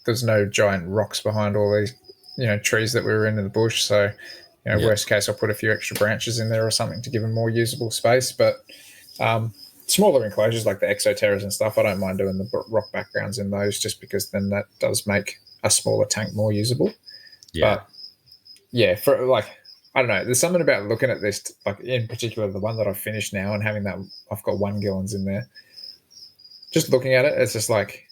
there's no giant rocks behind all these trees that we were in the bush. So worst case, I'll put a few extra branches in there or something to give them more usable space. But smaller enclosures like the exoterras and stuff, I don't mind doing the rock backgrounds in those, just because then that does make a smaller tank more usable. Yeah. But yeah, for I don't know, there's something about looking at this, like in particular the one that I've finished now and having that, I've got 1 Gillens in there. Just looking at it, it's just like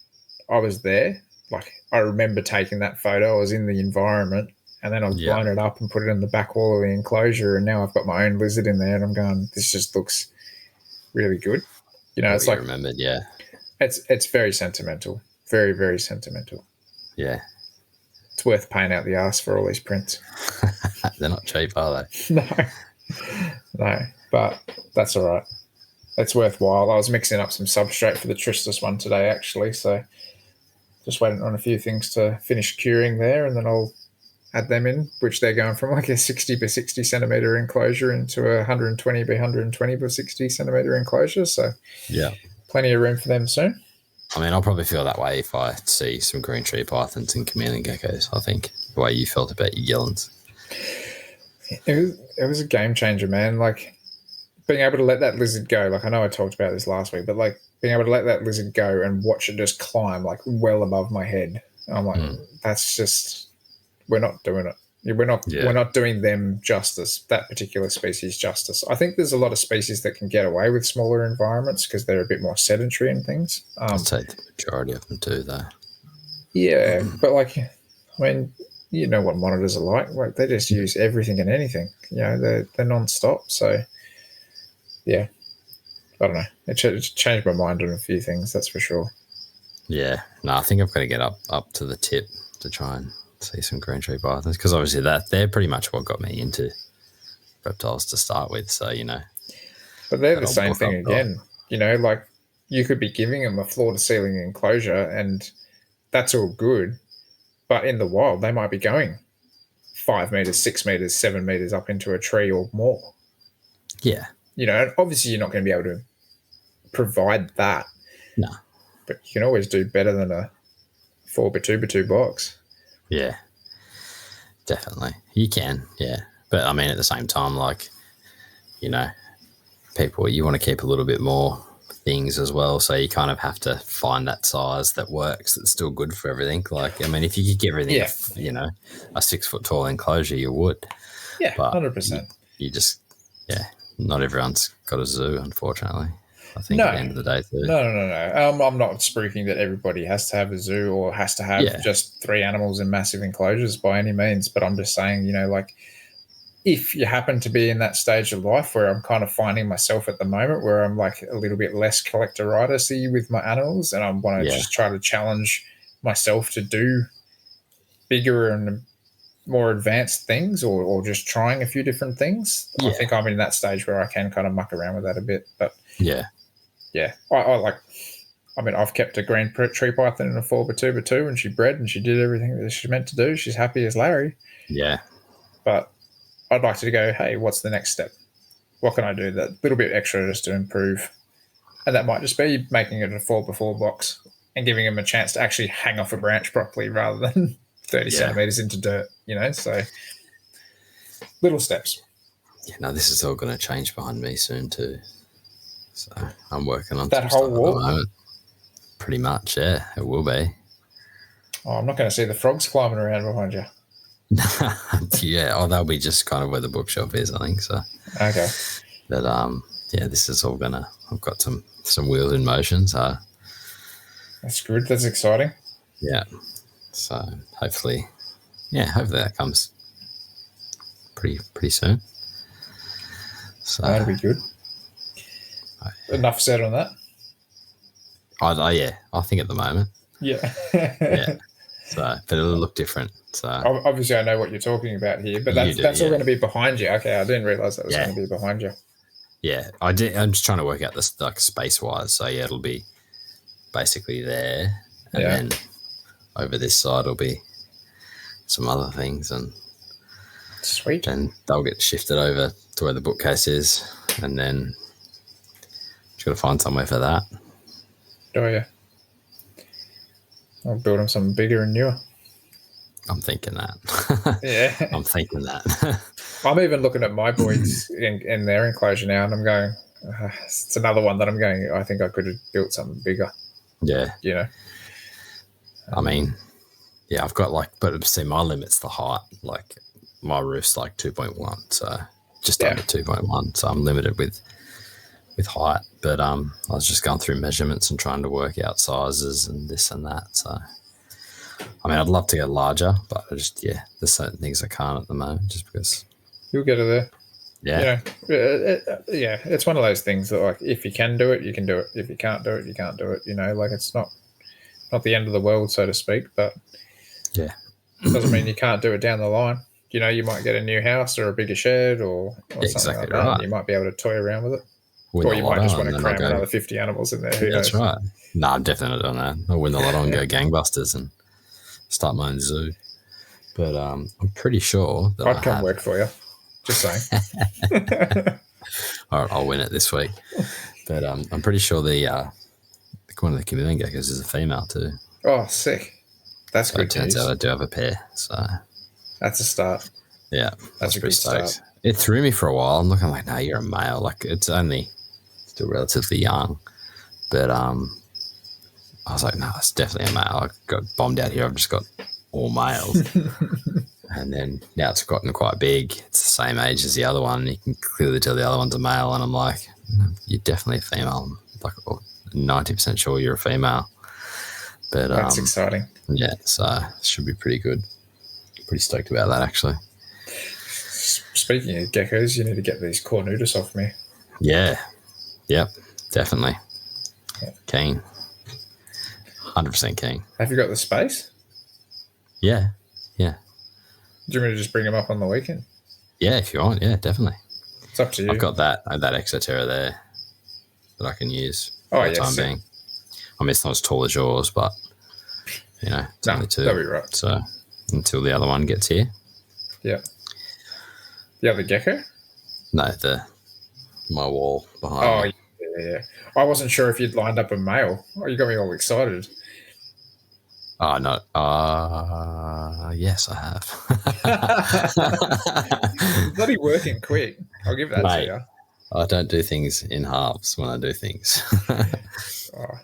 I was there. Like I remember taking that photo. I was in the environment, and then I've blown it up and put it in the back wall of the enclosure, and now I've got my own lizard in there, and I'm going, this just looks really good. It's like remembered, yeah. It's very sentimental, very very sentimental. Yeah, it's worth paying out the arse for all these prints. They're not cheap, are they? No, but that's all right. It's worthwhile. I was mixing up some substrate for the Tristis one today, actually, so just waiting on a few things to finish curing there, and then I'll add them in, which they're going from like a 60 by 60 centimeter enclosure into a 120 by 120 by 60 centimeter enclosure. So yeah, plenty of room for them soon. I mean, I'll probably feel that way if I see some green tree pythons and chameleon geckos. I think the way you felt about your Gillens. It was a game changer, man. Like being able to let that lizard go. Like I know I talked about this last week, but like being able to let that lizard go and watch it just climb like well above my head. I'm like, that's just, we're not doing it. We're not doing them justice, that particular species justice. I think there's a lot of species that can get away with smaller environments because they're a bit more sedentary and things. I'd say the majority of them do, though. Yeah, but like, I mean, you know what monitors are like. Like they just use everything and anything. They're non-stop. So, yeah, I don't know. It changed my mind on a few things, that's for sure. Yeah, no, I think I've got to get up to the tip to try and see some green tree pythons, because obviously they're pretty much what got me into reptiles to start with. So but they're the same thing again. Like you could be giving them a floor to ceiling enclosure, and that's all good. But in the wild, they might be going 5 meters, 6 meters, 7 meters up into a tree or more. Yeah, and obviously you're not going to be able to provide that. No. But you can always do better than a 4x2x2 box. Yeah, definitely. You can, yeah. But I mean, at the same time, like, people, you want to keep a little bit more things as well. So you kind of have to find that size that works, that's still good for everything. Like, I mean, if you could give everything, a 6 foot tall enclosure, you would. Yeah, but 100%. You just, not everyone's got a zoo, unfortunately. I think at the end of the day, too. No. I'm not spruiking that everybody has to have a zoo or has to have just 3 animals in massive enclosures by any means. But I'm just saying, like, if you happen to be in that stage of life where I'm kind of finding myself at the moment, where I'm like a little bit less collector-itis-y with my animals, and I want to just try to challenge myself to do bigger and more advanced things, or just trying a few different things. I think I'm in that stage where I can kind of muck around with that a bit. But I like. I mean, I've kept a green tree python in a 4x2x2, and she bred and she did everything that she meant to do. She's happy as Larry. Yeah. But I'd like to go, hey, what's the next step? What can I do that little bit extra just to improve? And that might just be making it a 4x4 box and giving them a chance to actually hang off a branch properly rather than 30 centimeters into dirt, so little steps. Yeah, no, this is all going to change behind me soon too. So I'm working on that whole wall. Pretty much, yeah, it will be. Oh, I'm not going to see the frogs climbing around behind you. Yeah, they'll be just kind of where the bookshop is, I think. So okay. But this is all gonna. I've got some wheels in motion, so that's good. That's exciting. Yeah. So hopefully that comes pretty soon. So that'll be good. Enough said on that. I think at the moment. Yeah. Yeah. So, but it'll look different. So obviously, I know what you're talking about here, but that's all going to be behind you. Okay, I didn't realize that was going to be behind you. Yeah, I did. I'm just trying to work out this like space wise. So it'll be basically there, and then over this side will be some other things, and sweet. And they'll get shifted over to where the bookcase is, and then just got to find somewhere for that. Oh yeah. I'll build them something bigger and newer. I'm thinking that. Yeah. I'm thinking that. I'm even looking at my boys in their enclosure now, and I'm going, it's another one that I'm going, I think I could have built something bigger. Yeah. I mean, I've got but see, my limit's the height. Like, my roof's like 2.1, so just under 2.1. So I'm limited with height. But I was just going through measurements and trying to work out sizes and this and that. So, I mean, I'd love to get larger, but I just, there's certain things I can't at the moment just because. You'll get it there. Yeah. It's one of those things that, like, if you can do it, you can do it. If you can't do it, you can't do it. Like, it's not the end of the world, so to speak, but doesn't mean you can't do it down the line. You might get a new house or a bigger shed or something exactly like that. Right. And you might be able to toy around with it. Or you might just want to cram another 50 animals in there. Who knows? That's right. No, I'm definitely not doing that. I'll win the lotto and go gangbusters and start my own zoo. But I'm pretty sure that I'd come work for you. Just saying. All right, I'll win it this week. But I'm pretty sure one of the chameleon geckos is a female too. Oh, sick. That's good. It turns out I do have a pair. So that's a start. Yeah, that's a good start. It threw me for a while. I'm looking like, no, you're a male. Like, it's only still relatively young. But I was like, no, it's definitely a male. I got bombed out here. I've just got all males. And then now it's gotten quite big. It's the same age as the other one. You can clearly tell the other one's a male. And I'm like, you're definitely a female. I'm like, 90% sure you're a female. But that's exciting. Yeah, so it should be pretty good. Pretty stoked about that, actually. Speaking of geckos, you need to get these cornutus off me. Yeah. Yep. Definitely. Yeah. Keen. 100% keen. Have you got the space? Yeah. Yeah. Do you want me to just bring them up on the weekend? Yeah, if you want. Yeah, definitely. It's up to you. I've got that Exoterra there that I can use for the time being. I mean, it's not as tall as yours, but, it's only 2. That'll be right. So until the other one gets here. Yeah. The other gecko? No, the my wall Oh, behind me. yeah. I wasn't sure if you'd lined up a male. Oh, you got me all excited. Oh no. Yes, I have. Bloody working quick. I'll give that to Mate, you. I don't do things in halves when I do things. Oh,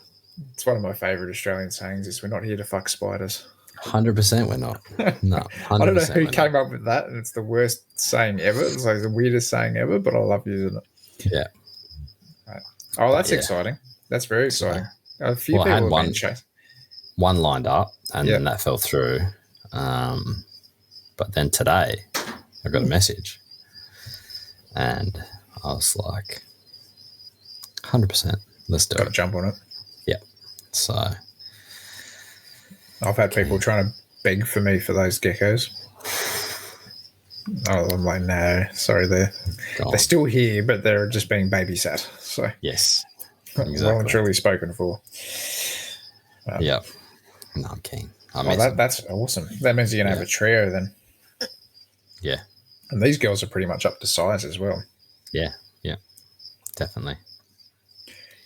it's one of my favourite Australian sayings is we're not here to fuck spiders. 100% we're not. No, I don't know 100% who we're not. came up with that, and it's the worst saying ever. It's like the weirdest saying ever, but I love using it. Yeah. Right. Oh, But that's yeah. exciting. That's very So, exciting. A few well, I people had have been chased. one lined up and Yeah. then that fell through. But then today I got a message and I was like, 100%, let's do Got to it. jump on it. Yeah. So I've had people trying to beg for me for those geckos. Oh, I'm like, no, sorry, they're still here, but they're just being babysat. So yes, exactly. Well and truly spoken for. Yeah, no, I'm keen. That's awesome. That means you're gonna have a trio then. Yeah, and these girls are pretty much up to size as well. Yeah, definitely.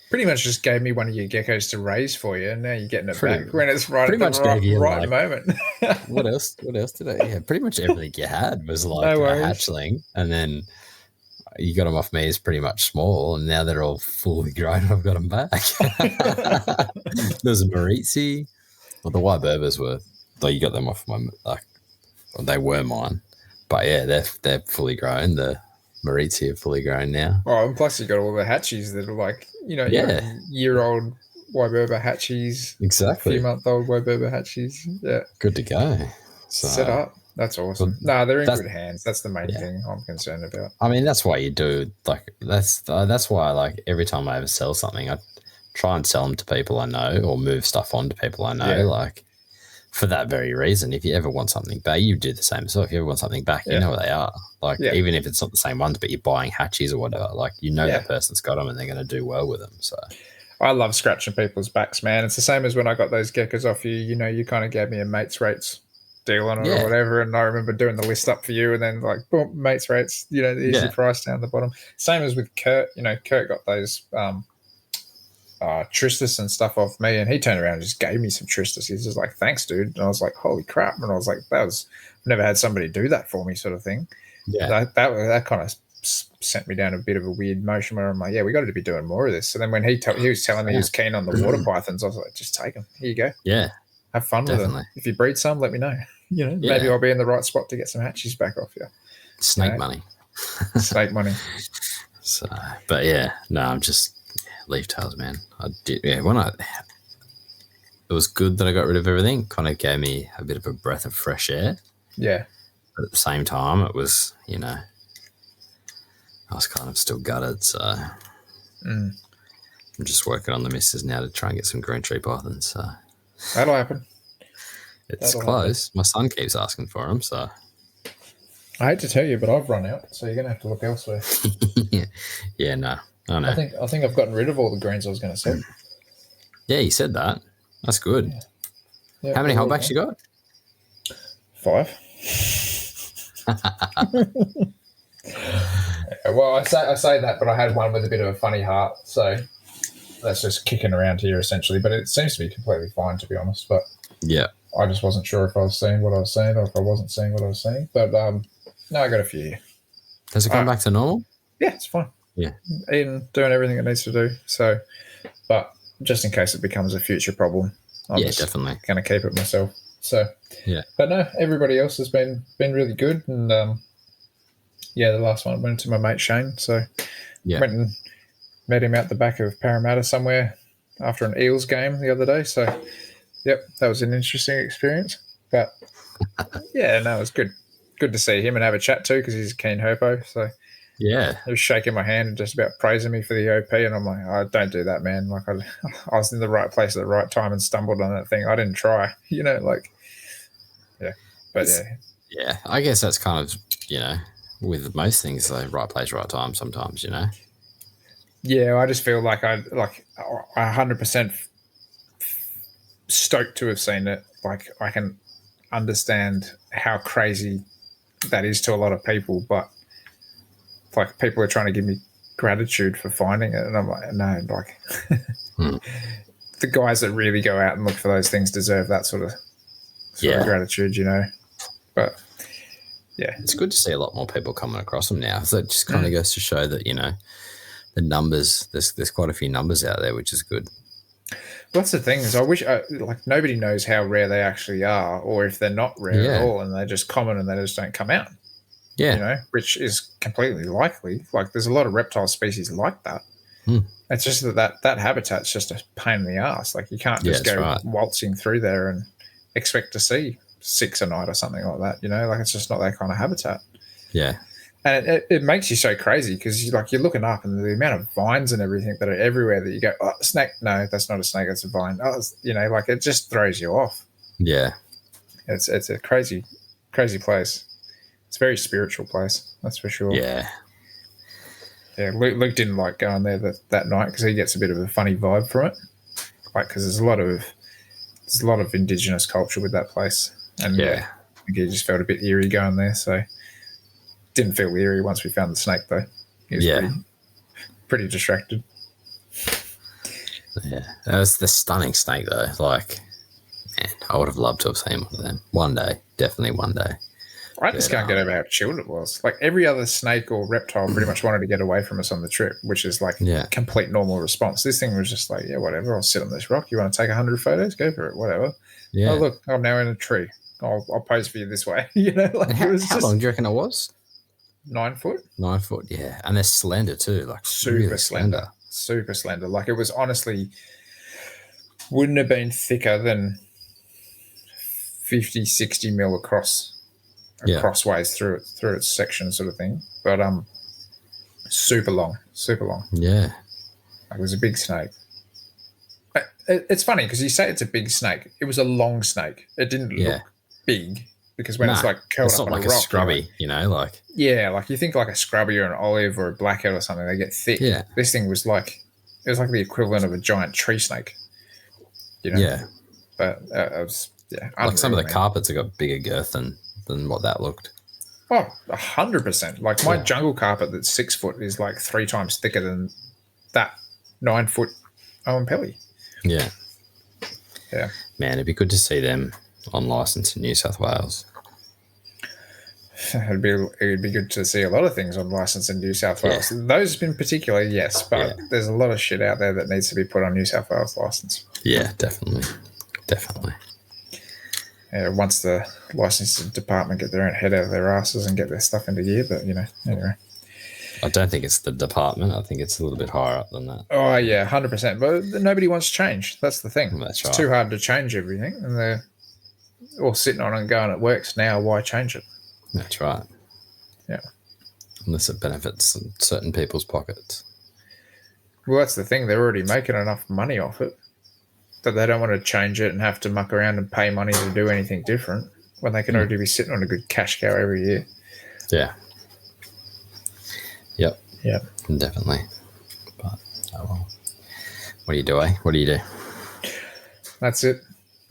Pretty much just gave me one of your geckos to raise for you, and now you're getting it back when it's right at the right moment. What else did I? Yeah, pretty much everything you had was like a hatchling, and then you got them off me as pretty much small, and now they're all fully grown. I've got them back. There's a Maritzi. Well, the white Berbers were, though you got them off my, like, well, they were mine, but yeah, they're fully grown. The Maritzi are fully grown now. Oh, and plus you got all the hatchies that are like, you got year-old white Berber hatchies, exactly, few-month-old white Berber hatchies. Yeah, good to go. So, set up. That's awesome. No, they're in good hands. That's the main thing I'm concerned about. I mean, that's why you do, like, that's why, like, every time I ever sell something, I try and sell them to people I know or move stuff on to people I know, like, for that very reason. If you ever want something back, you do the same as well. If you ever want something back, you know where they are. Like, even if it's not the same ones, but you're buying hatchies or whatever, like, that person's got them and they're going to do well with them. So I love scratching people's backs, man. It's the same as when I got those geckos off you. You kind of gave me a mates rates deal on it or whatever, and I remember doing the list up for you, and then like boom, mates rates, the easy price down the bottom. Same as with Kurt. Kurt got those Tristus and stuff off me, and he turned around and just gave me some Tristus. He's just like, thanks, dude. And I was like, holy crap. And I was like, I've never had somebody do that for me, sort of thing. Yeah, that kind of sent me down a bit of a weird motion where I'm like, we got to be doing more of this. So then when he was telling me he was keen on the water pythons, I was like, just take them. Here you go. Yeah, have fun with them. If you breed some, let me know. Maybe I'll be in the right spot to get some hatchies back off you. Snake money. Snake money. So, but yeah, no, I'm just leaf tails, man. I did, it was good that I got rid of everything. Kind of gave me a bit of a breath of fresh air. Yeah. But at the same time, it was, I was kind of still gutted. So I'm just working on the misses now to try and get some green tree pythons. So that'll happen. That'll close. Happen. My son keeps asking for them, so I hate to tell you, but I've run out, so you're gonna have to look elsewhere. Yeah, no. I know. I think I've gotten rid of all the greens I was going to sell. Yeah, you said that. That's good. Yeah, how many holdbacks you got? 5. Well, I say that, but I had one with a bit of a funny heart, so that's just kicking around here essentially. But it seems to be completely fine, to be honest. But yeah, I just wasn't sure if I was seeing what I was seeing or if I wasn't seeing what I was seeing. But no, I got a few here. Has it gone back to normal? Yeah, it's fine. Yeah, Ian doing everything it needs to do. So, but just in case it becomes a future problem, I'm definitely going to keep it myself. So yeah, but no, everybody else has been really good, and the last one went to my mate Shane. So went and met him out the back of Parramatta somewhere after an Eels game the other day. So yep, that was an interesting experience. But yeah, no, it was good to see him and have a chat too, because he's a keen herpo. So yeah, he was shaking my hand and just about praising me for the OP, and I'm like, oh, don't do that, man. Like I was in the right place at the right time and stumbled on that thing. I didn't try, like, yeah. But yeah, I guess that's kind of, with most things, like right place, right time sometimes, Yeah, I just feel like I 100% stoked to have seen it. Like, I can understand how crazy that is to a lot of people, but like people are trying to give me gratitude for finding it. And I'm like, no, like the guys that really go out and look for those things deserve that sort of gratitude, you know. But yeah, it's good to see a lot more people coming across them now. So it just kind of goes to show that, you know, the numbers, there's quite a few numbers out there, which is good. Well, that's the thing is I wish like nobody knows how rare they actually are, or if they're not rare at all and they're just common and they just don't come out. Yeah. You know, which is completely likely. Like there's a lot of reptile species like that. It's just that habitat's just a pain in the ass. Like you can't just go waltzing through there and expect to see 6 a night or something like that. You know, like it's just not that kind of habitat. Yeah. And it makes you so crazy because you're looking up and the amount of vines and everything that are everywhere that you go, oh, snake. No, that's not a snake. That's a vine. Oh, you know, like it just throws you off. Yeah. It's a crazy, crazy place. It's a very spiritual place. That's for sure. Yeah. Yeah. Luke didn't like going there that night because he gets a bit of a funny vibe from it. Like, because there's a lot of indigenous culture with that place. And I think he just felt a bit eerie going there. So didn't feel eerie once we found the snake, though. He was pretty distracted. Yeah, that was the stunning snake, though. Like, man, I would have loved to have seen one of them. One day, definitely one day. I just can't get over how chilled it was. Like, every other snake or reptile pretty much wanted to get away from us on the trip, which is like complete normal response. This thing was just like, yeah, whatever, I'll sit on this rock. You want to take 100 photos? Go for it, whatever. Yeah. Oh, look, I'm now in a tree. I'll pose for you this way. You know, like how long do you reckon it was? 9 foot. 9 foot, yeah. And they're slender too, like super really slender. Super slender. Like it was honestly, wouldn't have been thicker than 50, 60 mil crossways through its section sort of thing. But super long. Yeah. Like it was a big snake. It's funny because you say it's a big snake. It was a long snake. It didn't look big. Because when it's like curled up on like a rock, a scrubby, you know, like like you think like a scrubby or an olive or a blackhead or something, they get thick. Yeah, this thing was like the equivalent of a giant tree snake. You know. Yeah, but it was like some of the carpets have got bigger girth than what that looked. Oh, 100%. Like my jungle carpet that's 6 foot is like 3 times thicker than that 9 foot Owen Pelly. Yeah, yeah. Man, it'd be good to see them on license in New South Wales. It'd be good to see a lot of things on license in New South Wales. Those in particular, yes, but there's a lot of shit out there that needs to be put on New South Wales license. Yeah, definitely. Yeah, once the licensing department get their own head out of their asses and get their stuff into gear, but you know, anyway. I don't think it's the department. I think it's a little bit higher up than that. Oh yeah, 100%. But nobody wants change. That's the thing. That's right. It's too hard to change everything, and they're all sitting on it and going, "It works now. Why change it?" That's right. Yeah. Unless it benefits certain people's pockets. Well, that's the thing. They're already making enough money off it that they don't want to change it and have to muck around and pay money to do anything different when they can already be sitting on a good cash cow every year. Yeah. Yep. Yep. Definitely. But, oh well. What do you do, eh? What do you do? That's it.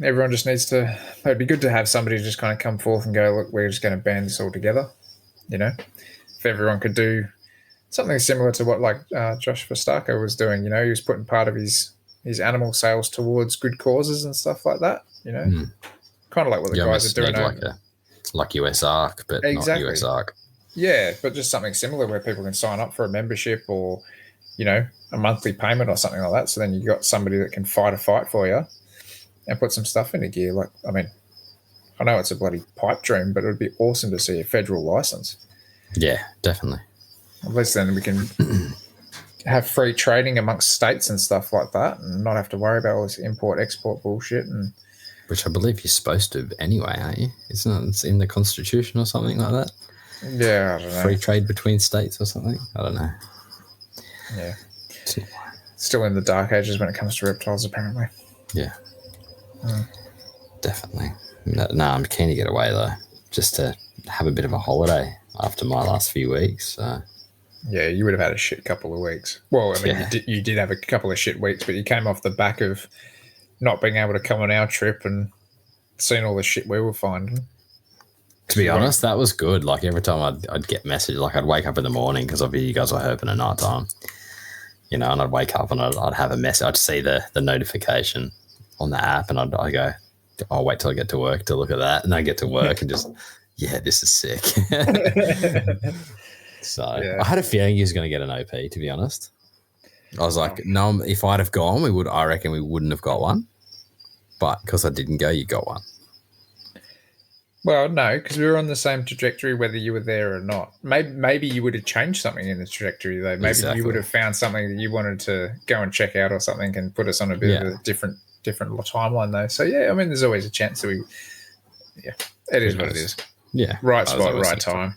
Everyone just needs to. It'd be good to have somebody just kind of come forth and go, look, we're just going to band this all together. You know, if everyone could do something similar to what like Josh Verstacker was doing. You know, he was putting part of his animal sales towards good causes and stuff like that. You know, kind of like what the guys are doing. Like US Arc, but not US Arc. Yeah, but just something similar where people can sign up for a membership or, you know, a monthly payment or something like that. So then you got somebody that can fight a fight for you and put some stuff into gear. Like, I mean, I know it's a bloody pipe dream, but it would be awesome to see a federal license. Yeah, definitely. At least then we can have free trading amongst states and stuff like that and not have to worry about all this import-export bullshit. And which I believe you're supposed to anyway, aren't you? It's in the Constitution or something like that? Yeah, I don't know. Free trade between states or something? I don't know. Yeah. Still in the dark ages when it comes to reptiles, apparently. Yeah. Definitely. No, I'm keen to get away, though, just to have a bit of a holiday after my last few weeks. So. Yeah, you would have had a shit couple of weeks. Well, I mean, you did have a couple of shit weeks, but you came off the back of not being able to come on our trip and seeing all the shit we were finding. To be honest, that was good. Like every time I'd get messages, like I'd wake up in the morning because obviously you guys were herping at night time, and I'd wake up and I'd have a message. I'd see the notification on the app, and I'd go, I'll wait till I get to work to look at that, and I get to work and just, this is sick. So I had a feeling he was going to get an OP. To be honest, I was like, no, if I'd have gone, I reckon we wouldn't have got one, but because I didn't go, you got one. Well, no, because we were on the same trajectory whether you were there or not. Maybe you would have changed something in the trajectory, though. Maybe you would have found something that you wanted to go and check out or something and put us on a bit of a different timeline, though. So, I mean, there's always a chance that it is what it is. Yeah. Right spot, right time.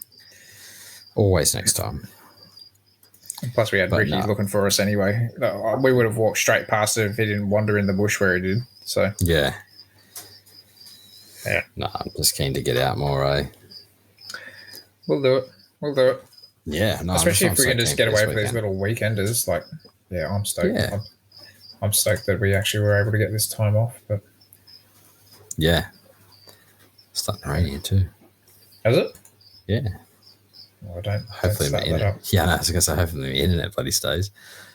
Always next time. Plus, we had Ricky looking for us anyway. We would have walked straight past it if he didn't wander in the bush where he did. So, yeah. No, I'm just keen to get out more, eh? We'll do it. Yeah, no. Especially if we can just get away for these little weekenders. Like, I'm stoked. Yeah. I'm stoked that we actually were able to get this time off. But yeah. It's starting to rain here too. Has it? Yeah. Well, I don't. Hopefully my internet. Yeah, no, I was going to say hopefully my internet bloody stays.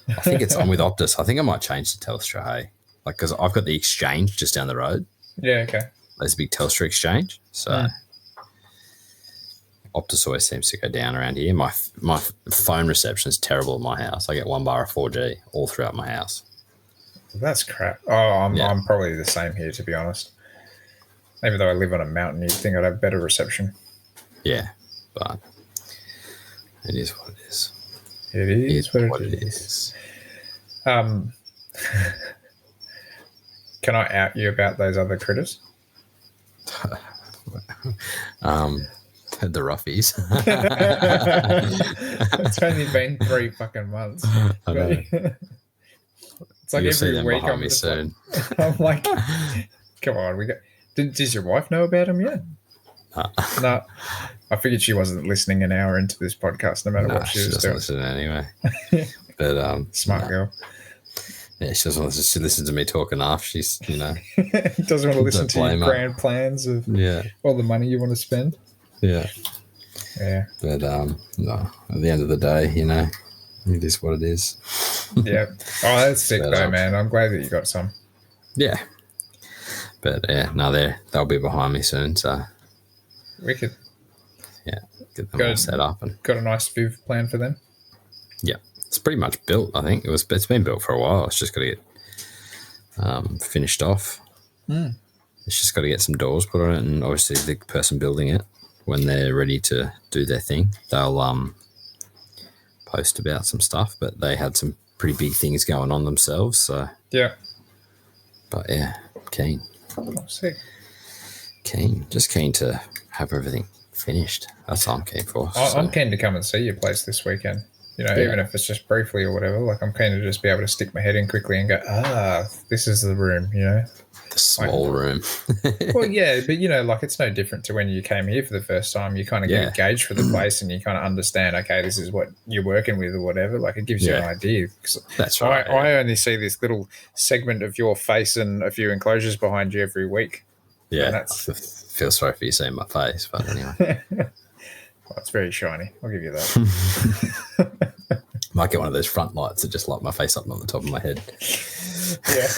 I think I'm with Optus. I think I might change to Telstra, hey? Like, because I've got the exchange just down the road. Yeah, okay. There's a big Telstra exchange. So Optus always seems to go down around here. My phone reception is terrible at my house. I get 1 bar of 4G all throughout my house. That's crap. Oh, I'm probably the same here, to be honest. Even though I live on a mountain, you'd think I'd have better reception. Yeah, but it is what it is. It is what it is. Can I out you about those other critters? The roughies. It's only been 3 fucking months. I know. It's like every week I'm me soon. I'm like, come on, does your wife know about them yet? No. I figured she wasn't listening an hour into this podcast, no matter what she was doing. Listen anyway. But smart girl. Yeah, she doesn't listen. She listens to me talk enough. She's, doesn't want to listen to your grand plans of all the money you want to spend. Yeah. Yeah. But no, at the end of the day, it is what it is. Yeah. Oh, that's sick though, man. I'm glad that you got some. Yeah. But no, they'll be behind me soon. So wicked. Yeah, get them all set up and got a nice viv plan for them. Yeah, it's pretty much built. I think it's been built for a while. It's just got to get finished off. It's just got to get some doors put on it, and obviously the person building it, when they're ready to do their thing, they'll post about some stuff. But they had some pretty big things going on themselves. So yeah, but yeah, keen. Oh, sick. Just keen to have everything finished. That's what I'm keen for. I'm keen to come and see your place this weekend. Even if it's just briefly or whatever. Like, I'm keen to just be able to stick my head in quickly and go, this is the room. The small room. Well, yeah, but like, it's no different to when you came here for the first time. You kind of get a gauge for the place, and you kind of understand, okay, this is what you're working with or whatever. Like, it gives you an idea. That's right. I only see this little segment of your face and a few enclosures behind you every week. Yeah, I feel sorry for you seeing my face, but anyway. Well, it's very shiny. I'll give you that. Might get one of those front lights that just light my face up on the top of my head. Yeah.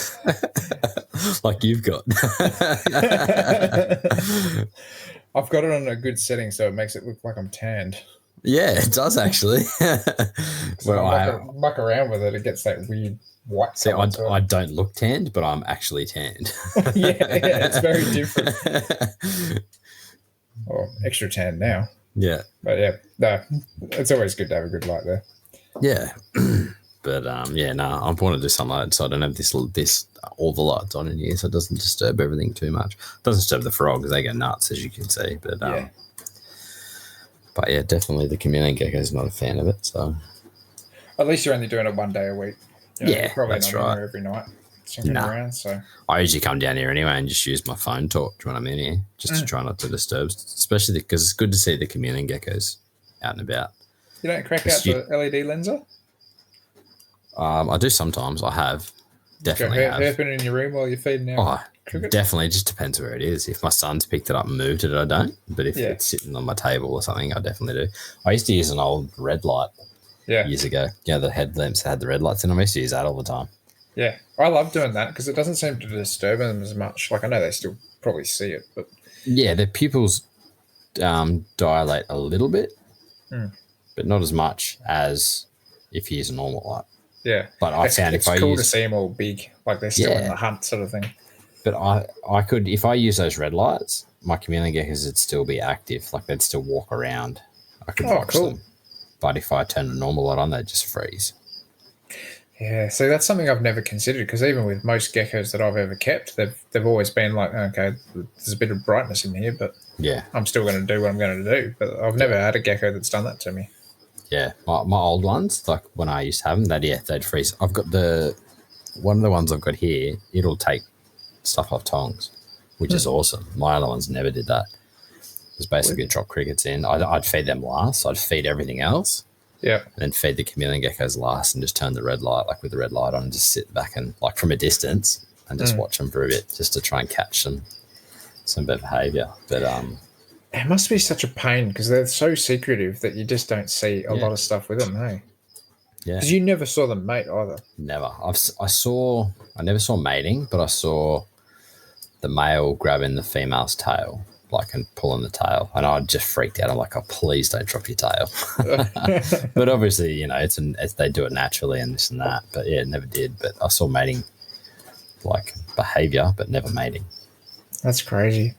Like you've got. I've got it on a good setting, so it makes it look like I'm tanned. Yeah, it does actually. So I muck around with it. It gets that weird white. See, I don't look tanned, but I'm actually tanned. yeah, it's very different. Well, extra tan now. Yeah. But yeah, no, it's always good to have a good light there. Yeah. But I want to do something like that so I don't have this all the lights on in here, so it doesn't disturb everything too much. It doesn't disturb the frogs, they go nuts, as you can see. But but yeah, definitely the chameleon gecko is not a fan of it. So at least you're only doing it 1 day a week. Yeah, probably that's not right. in there every night. Around, so I usually come down here anyway and just use my phone torch when I'm in here, just to try not to disturb, especially because it's good to see the chameleon geckos out and about. You don't crack out the LED lenser? I do sometimes. I have. definitely have. Herping in your room while you're feeding out cricket? Definitely. It just depends where it is. If my son's picked it up and moved it, I don't. But if it's sitting on my table or something, I definitely do. I used to use an old red light years ago. The headlamps had the red lights in them. I used to use that all the time. Yeah, I love doing that because it doesn't seem to disturb them as much. Like, I know they still probably see it, but... Yeah, their pupils dilate a little bit, but not as much as if you use a normal light. Yeah. But I found it's cool to see them all big, like they're still in the hunt sort of thing. But I could, if I use those red lights, my chameleon geckos would still be active. Like, they'd still walk around. I could watch them. But if I turn the normal light on, they'd just freeze. Yeah, so that's something I've never considered, because even with most geckos that I've ever kept, they've always been like, okay, there's a bit of brightness in here, but I'm still going to do what I'm going to do. But I've never had a gecko that's done that to me. Yeah, my old ones, like when I used to have them, they'd freeze. I've got one of the ones I've got here, it'll take stuff off tongs, which is awesome. My other ones never did that. It was basically drop crickets in. I'd feed them last. I'd feed everything else. Yeah. And then feed the chameleon geckos last and just turn the red light, like with the red light on, and just sit back and, like, from a distance and just watch them for a bit, just to try and catch some bad behaviour. But it must be such a pain because they're so secretive that you just don't see a lot of stuff with them, hey? Yeah. Because you never saw them mate either. Never. I never saw mating, but I saw the male grabbing the female's tail, like, and pulling the tail, and I just freaked out. I'm like, oh, please don't drop your tail. But obviously, you know, they do it naturally and this and that. But yeah, it never did. But I saw mating, like, behaviour, but never mating. That's crazy.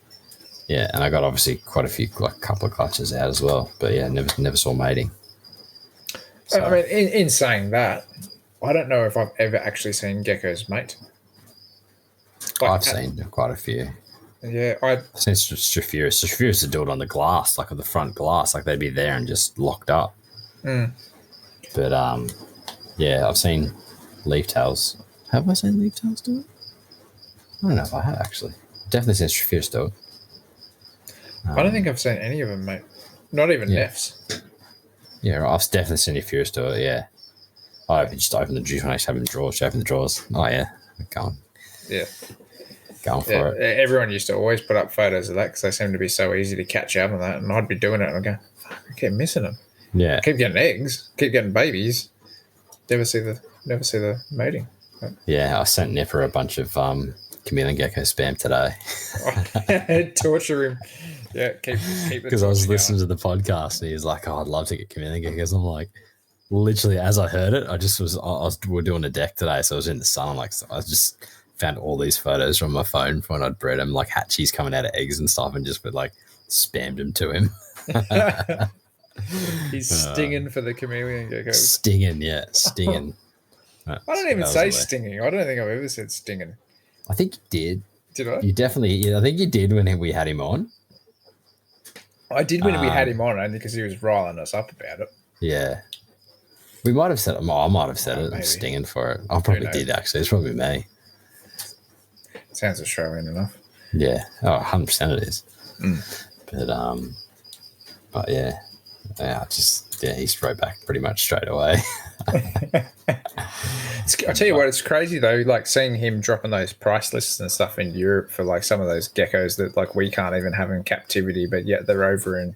Yeah, and I got obviously quite a few, like a couple of clutches out as well. But yeah, never saw mating. So, I mean, in saying that, I don't know if I've ever actually seen geckos mate. Like, I've seen quite a few. Yeah, I've seen Strophaeus. Strophaeus would do it on the glass, like on the front glass, like they'd be there and just locked up. But yeah, I've seen leaf-tails. Have I seen leaf-tails do it? I don't know if I have, actually. Definitely seen Strophaeus do it. I don't think I've seen any of them, mate. Not even neffs. Yeah, I've definitely seen Strophaeus do it, yeah. I just opened the juice when I used to have in the drawers. Open the drawers. Oh, yeah. Going for it. Everyone used to always put up photos of that because they seem to be so easy to catch up on that, and I'd be doing it and I'd go, fuck, I keep missing them. Yeah. I keep getting eggs, keep getting babies. Never see the mating. Yeah, I sent Nipper a bunch of chameleon gecko spam today. Torture him. Yeah, keep because I was listening to the podcast and he was like, oh, I'd love to get chameleon geckos. I'm like, literally as I heard it, we're doing a deck today, so I was in the sun. I'm like, so I just found all these photos from my phone from when I'd bred them, like hatchies coming out of eggs and stuff, and just spammed them to him. He's stinging for the chameleon geckos. Stinging. I don't even say stinging. I don't think I've ever said stinging. I think you did. Did I? You definitely. Yeah, I think you did when we had him on. I did when we had him on, only because he was riling us up about it. Yeah. We might have said it. I might have said it. I'm stinging for it. I probably did, actually. It's probably me. Sounds Australian enough. Yeah. Oh, 100% it is. But yeah. He wrote back pretty much straight away. I tell you what, it's crazy though, like seeing him dropping those price lists and stuff in Europe for like some of those geckos that like we can't even have in captivity, but yet they're over in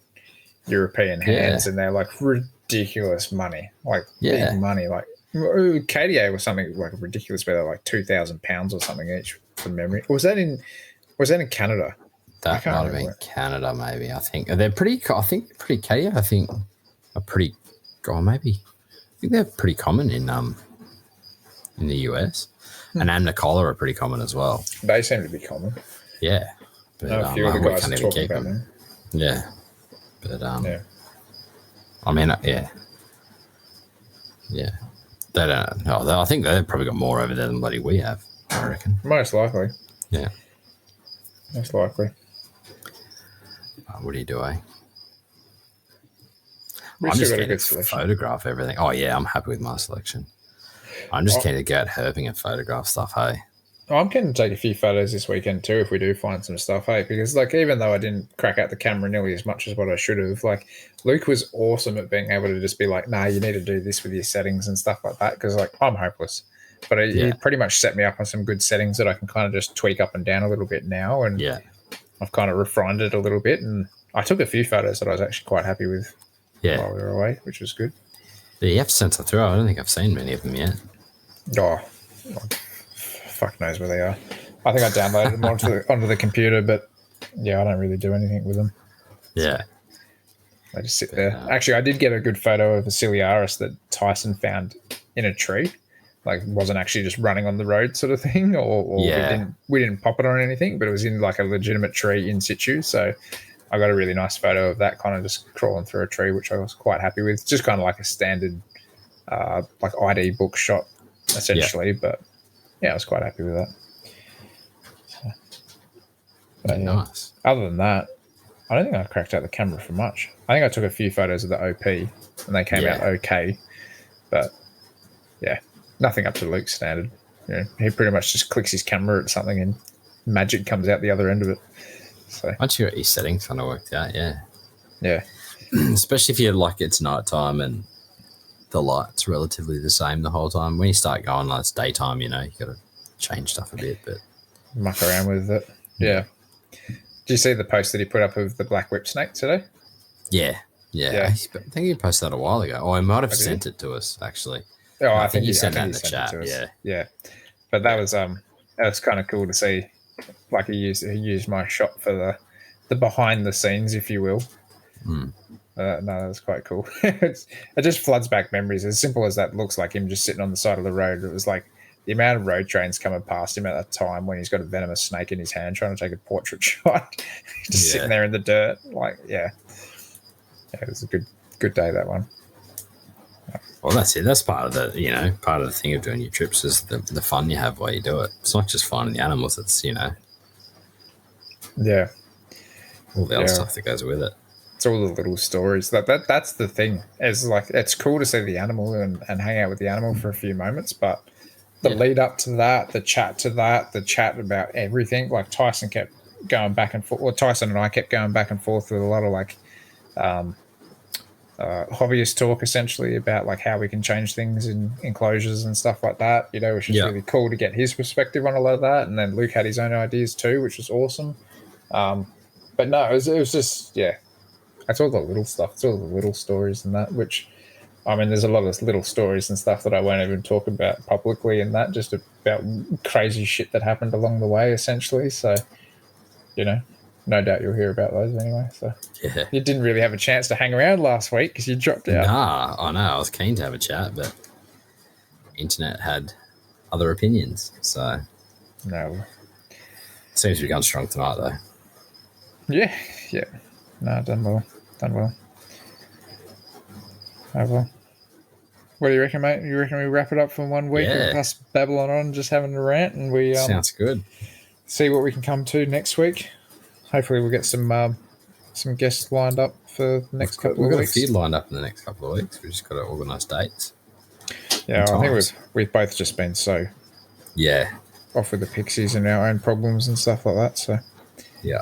European hands and they're like ridiculous money, like big money. Like KDA was something like ridiculous, but they're like £2,000 or something each from memory. Or was that in Canada? That might have been Canada, maybe. I think they're pretty. I think pretty KDA. I think are pretty. Oh, maybe. I think they're pretty common in the US, and Amnicola are pretty common as well. They seem to be common. Yeah, but a few of the guys are talking about them. Yeah, but I mean, yeah. They don't. No, I think they've probably got more over there than bloody we have. I reckon. Most likely. Yeah. Most likely. What do you do, eh? I'm just got a good selection. Photograph everything. Oh yeah, I'm happy with my selection. I'm just keen to get herping and photograph stuff. Hey, I'm going to take a few photos this weekend too if we do find some stuff. Hey, because like even though I didn't crack out the camera nearly as much as what I should have, like Luke was awesome at being able to just be like, "Nah, you need to do this with your settings and stuff like that." Because like I'm hopeless. but it pretty much set me up on some good settings that I can kind of just tweak up and down a little bit now. And I've kind of refined it a little bit. And I took a few photos that I was actually quite happy with while we were away, which was good. Yeah, you have to send some through. I don't think I've seen many of them yet. Oh, fuck knows where they are. I think I downloaded them onto the computer, but yeah, I don't really do anything with them. Yeah. They just sit there. Actually, I did get a good photo of a Ciliaris that Tyson found in a tree. Like, wasn't actually just running on the road sort of thing, or we didn't pop it on anything, but it was in like a legitimate tree in situ. So I got a really nice photo of that kind of just crawling through a tree, which I was quite happy with. Just kind of like a standard like ID book shot, essentially. But yeah, I was quite happy with that. So, but, nice. Other than that, I don't think I cracked out the camera for much. I think I took a few photos of the OP and they came out okay. But yeah, nothing up to Luke's standard. You know, he pretty much just clicks his camera at something and magic comes out the other end of it. So once you got your settings kind of worked out, yeah. Especially if you're like it's nighttime and the light's relatively the same the whole time. When you start going like it's daytime, you got to change stuff a bit, but muck around with it. Yeah. Did you see the post that he put up of the black whip snake today? Yeah. I think he posted that a while ago. Oh, he might have sent it to us actually. Oh, I think you sent that in the chat. Yeah. But that was kind of cool to see. Like he used my shot for the behind the scenes, if you will. No, that was quite cool. It just floods back memories. As simple as that looks, like him just sitting on the side of the road. It was like the amount of road trains coming past him at that time when he's got a venomous snake in his hand trying to take a portrait shot. Just sitting there in the dirt. Like, yeah, it was a good day, that one. Well, that's it. That's part of the, part of the thing of doing your trips is the fun you have while you do it. It's not just finding the animals. It's, yeah, all the other stuff that goes with it. It's all the little stories. That's the thing. It's like, it's cool to see the animal and hang out with the animal for a few moments, but the lead up to that, the chat about everything, like Tyson kept going back and forth, or Tyson and I kept going back and forth with a lot of like hobbyist talk, essentially, about like how we can change things in enclosures and stuff like that, which is really cool to get his perspective on a lot of that. And then Luke had his own ideas too, which was awesome. But no, it was just, it's all the little stuff. It's all the little stories and that, which, I mean, there's a lot of little stories and stuff that I won't even talk about publicly, and that just about crazy shit that happened along the way, essentially. So, no doubt you'll hear about those anyway. So you didn't really have a chance to hang around last week because you dropped out. Nah, I know. I was keen to have a chat, but internet had other opinions. So no, seems to be going strong tonight, though. Yeah. No, done well. Oh, well. What do you reckon, mate? You reckon we wrap it up for 1 week of us babbling on, just having a rant, and we sounds good. See what we can come to next week. Hopefully, we'll get some guests lined up for the next couple of weeks. We've got a few lined up in the next couple of weeks. We've just got to organise dates. Yeah, I think we've both just been so off with the pixies and our own problems and stuff like that. So yeah,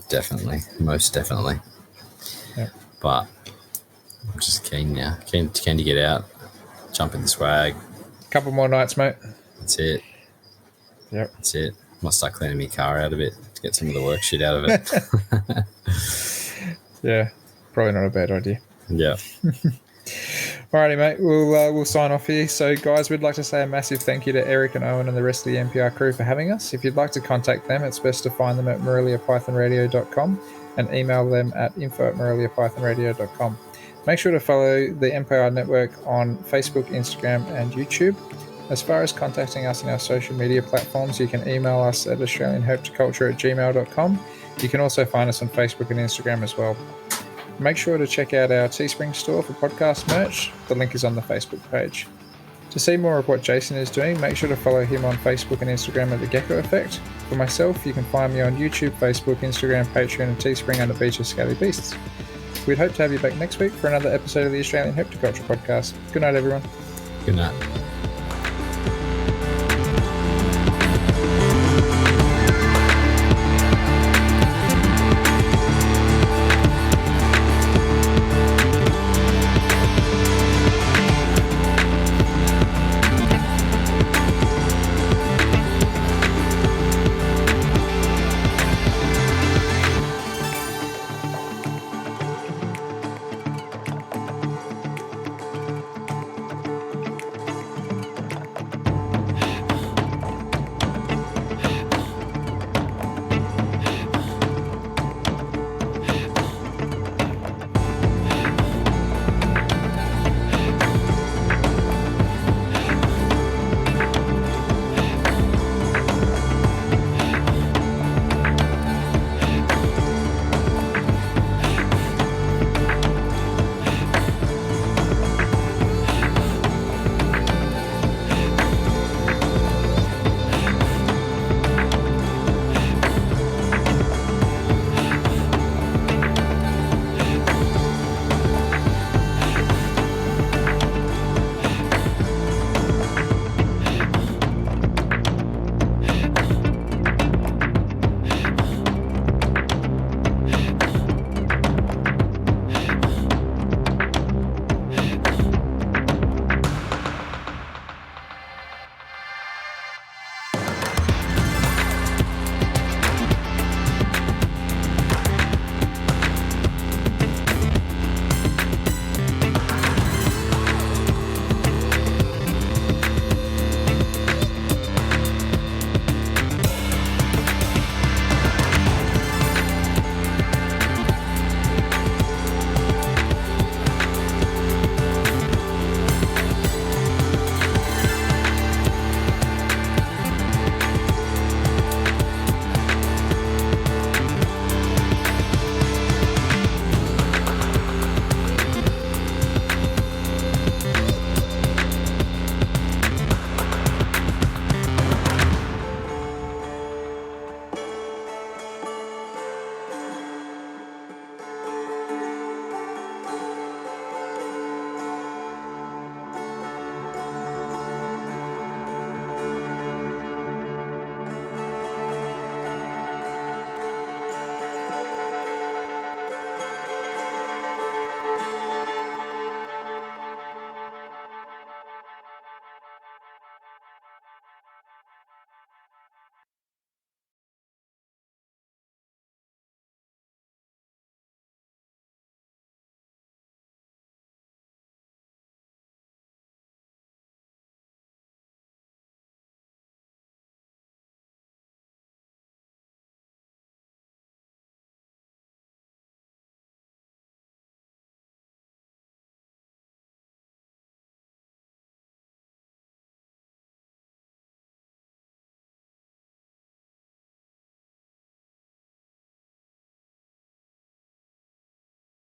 definitely, most definitely. Yeah, but I'm just keen now. Keen to get out, jump in the swag. Couple more nights, mate. That's it. Yep. That's it. Might start cleaning my car out a bit to get some of the work shit out of it. Yeah, probably not a bad idea. Yeah. Alrighty, mate. We'll sign off here. So, guys, we'd like to say a massive thank you to Eric and Owen and the rest of the NPR crew for having us. If you'd like to contact them, it's best to find them at moreliapythonradio.com and email them at info@moreliapythonradio.com. Make sure to follow the NPR network on Facebook, Instagram, and YouTube. As far as contacting us in our social media platforms, you can email us at australianherpetoculture@gmail.com. You can also find us on Facebook and Instagram as well. Make sure to check out our Teespring store for podcast merch. The link is on the Facebook page. To see more of what Jason is doing, make sure to follow him on Facebook and Instagram at The Gecko Effect. For myself, you can find me on YouTube, Facebook, Instagram, Patreon, and Teespring under Beach of Scaly Beasts. We'd hope to have you back next week for another episode of the Australian Herpetoculture podcast. Good night, everyone. Good night.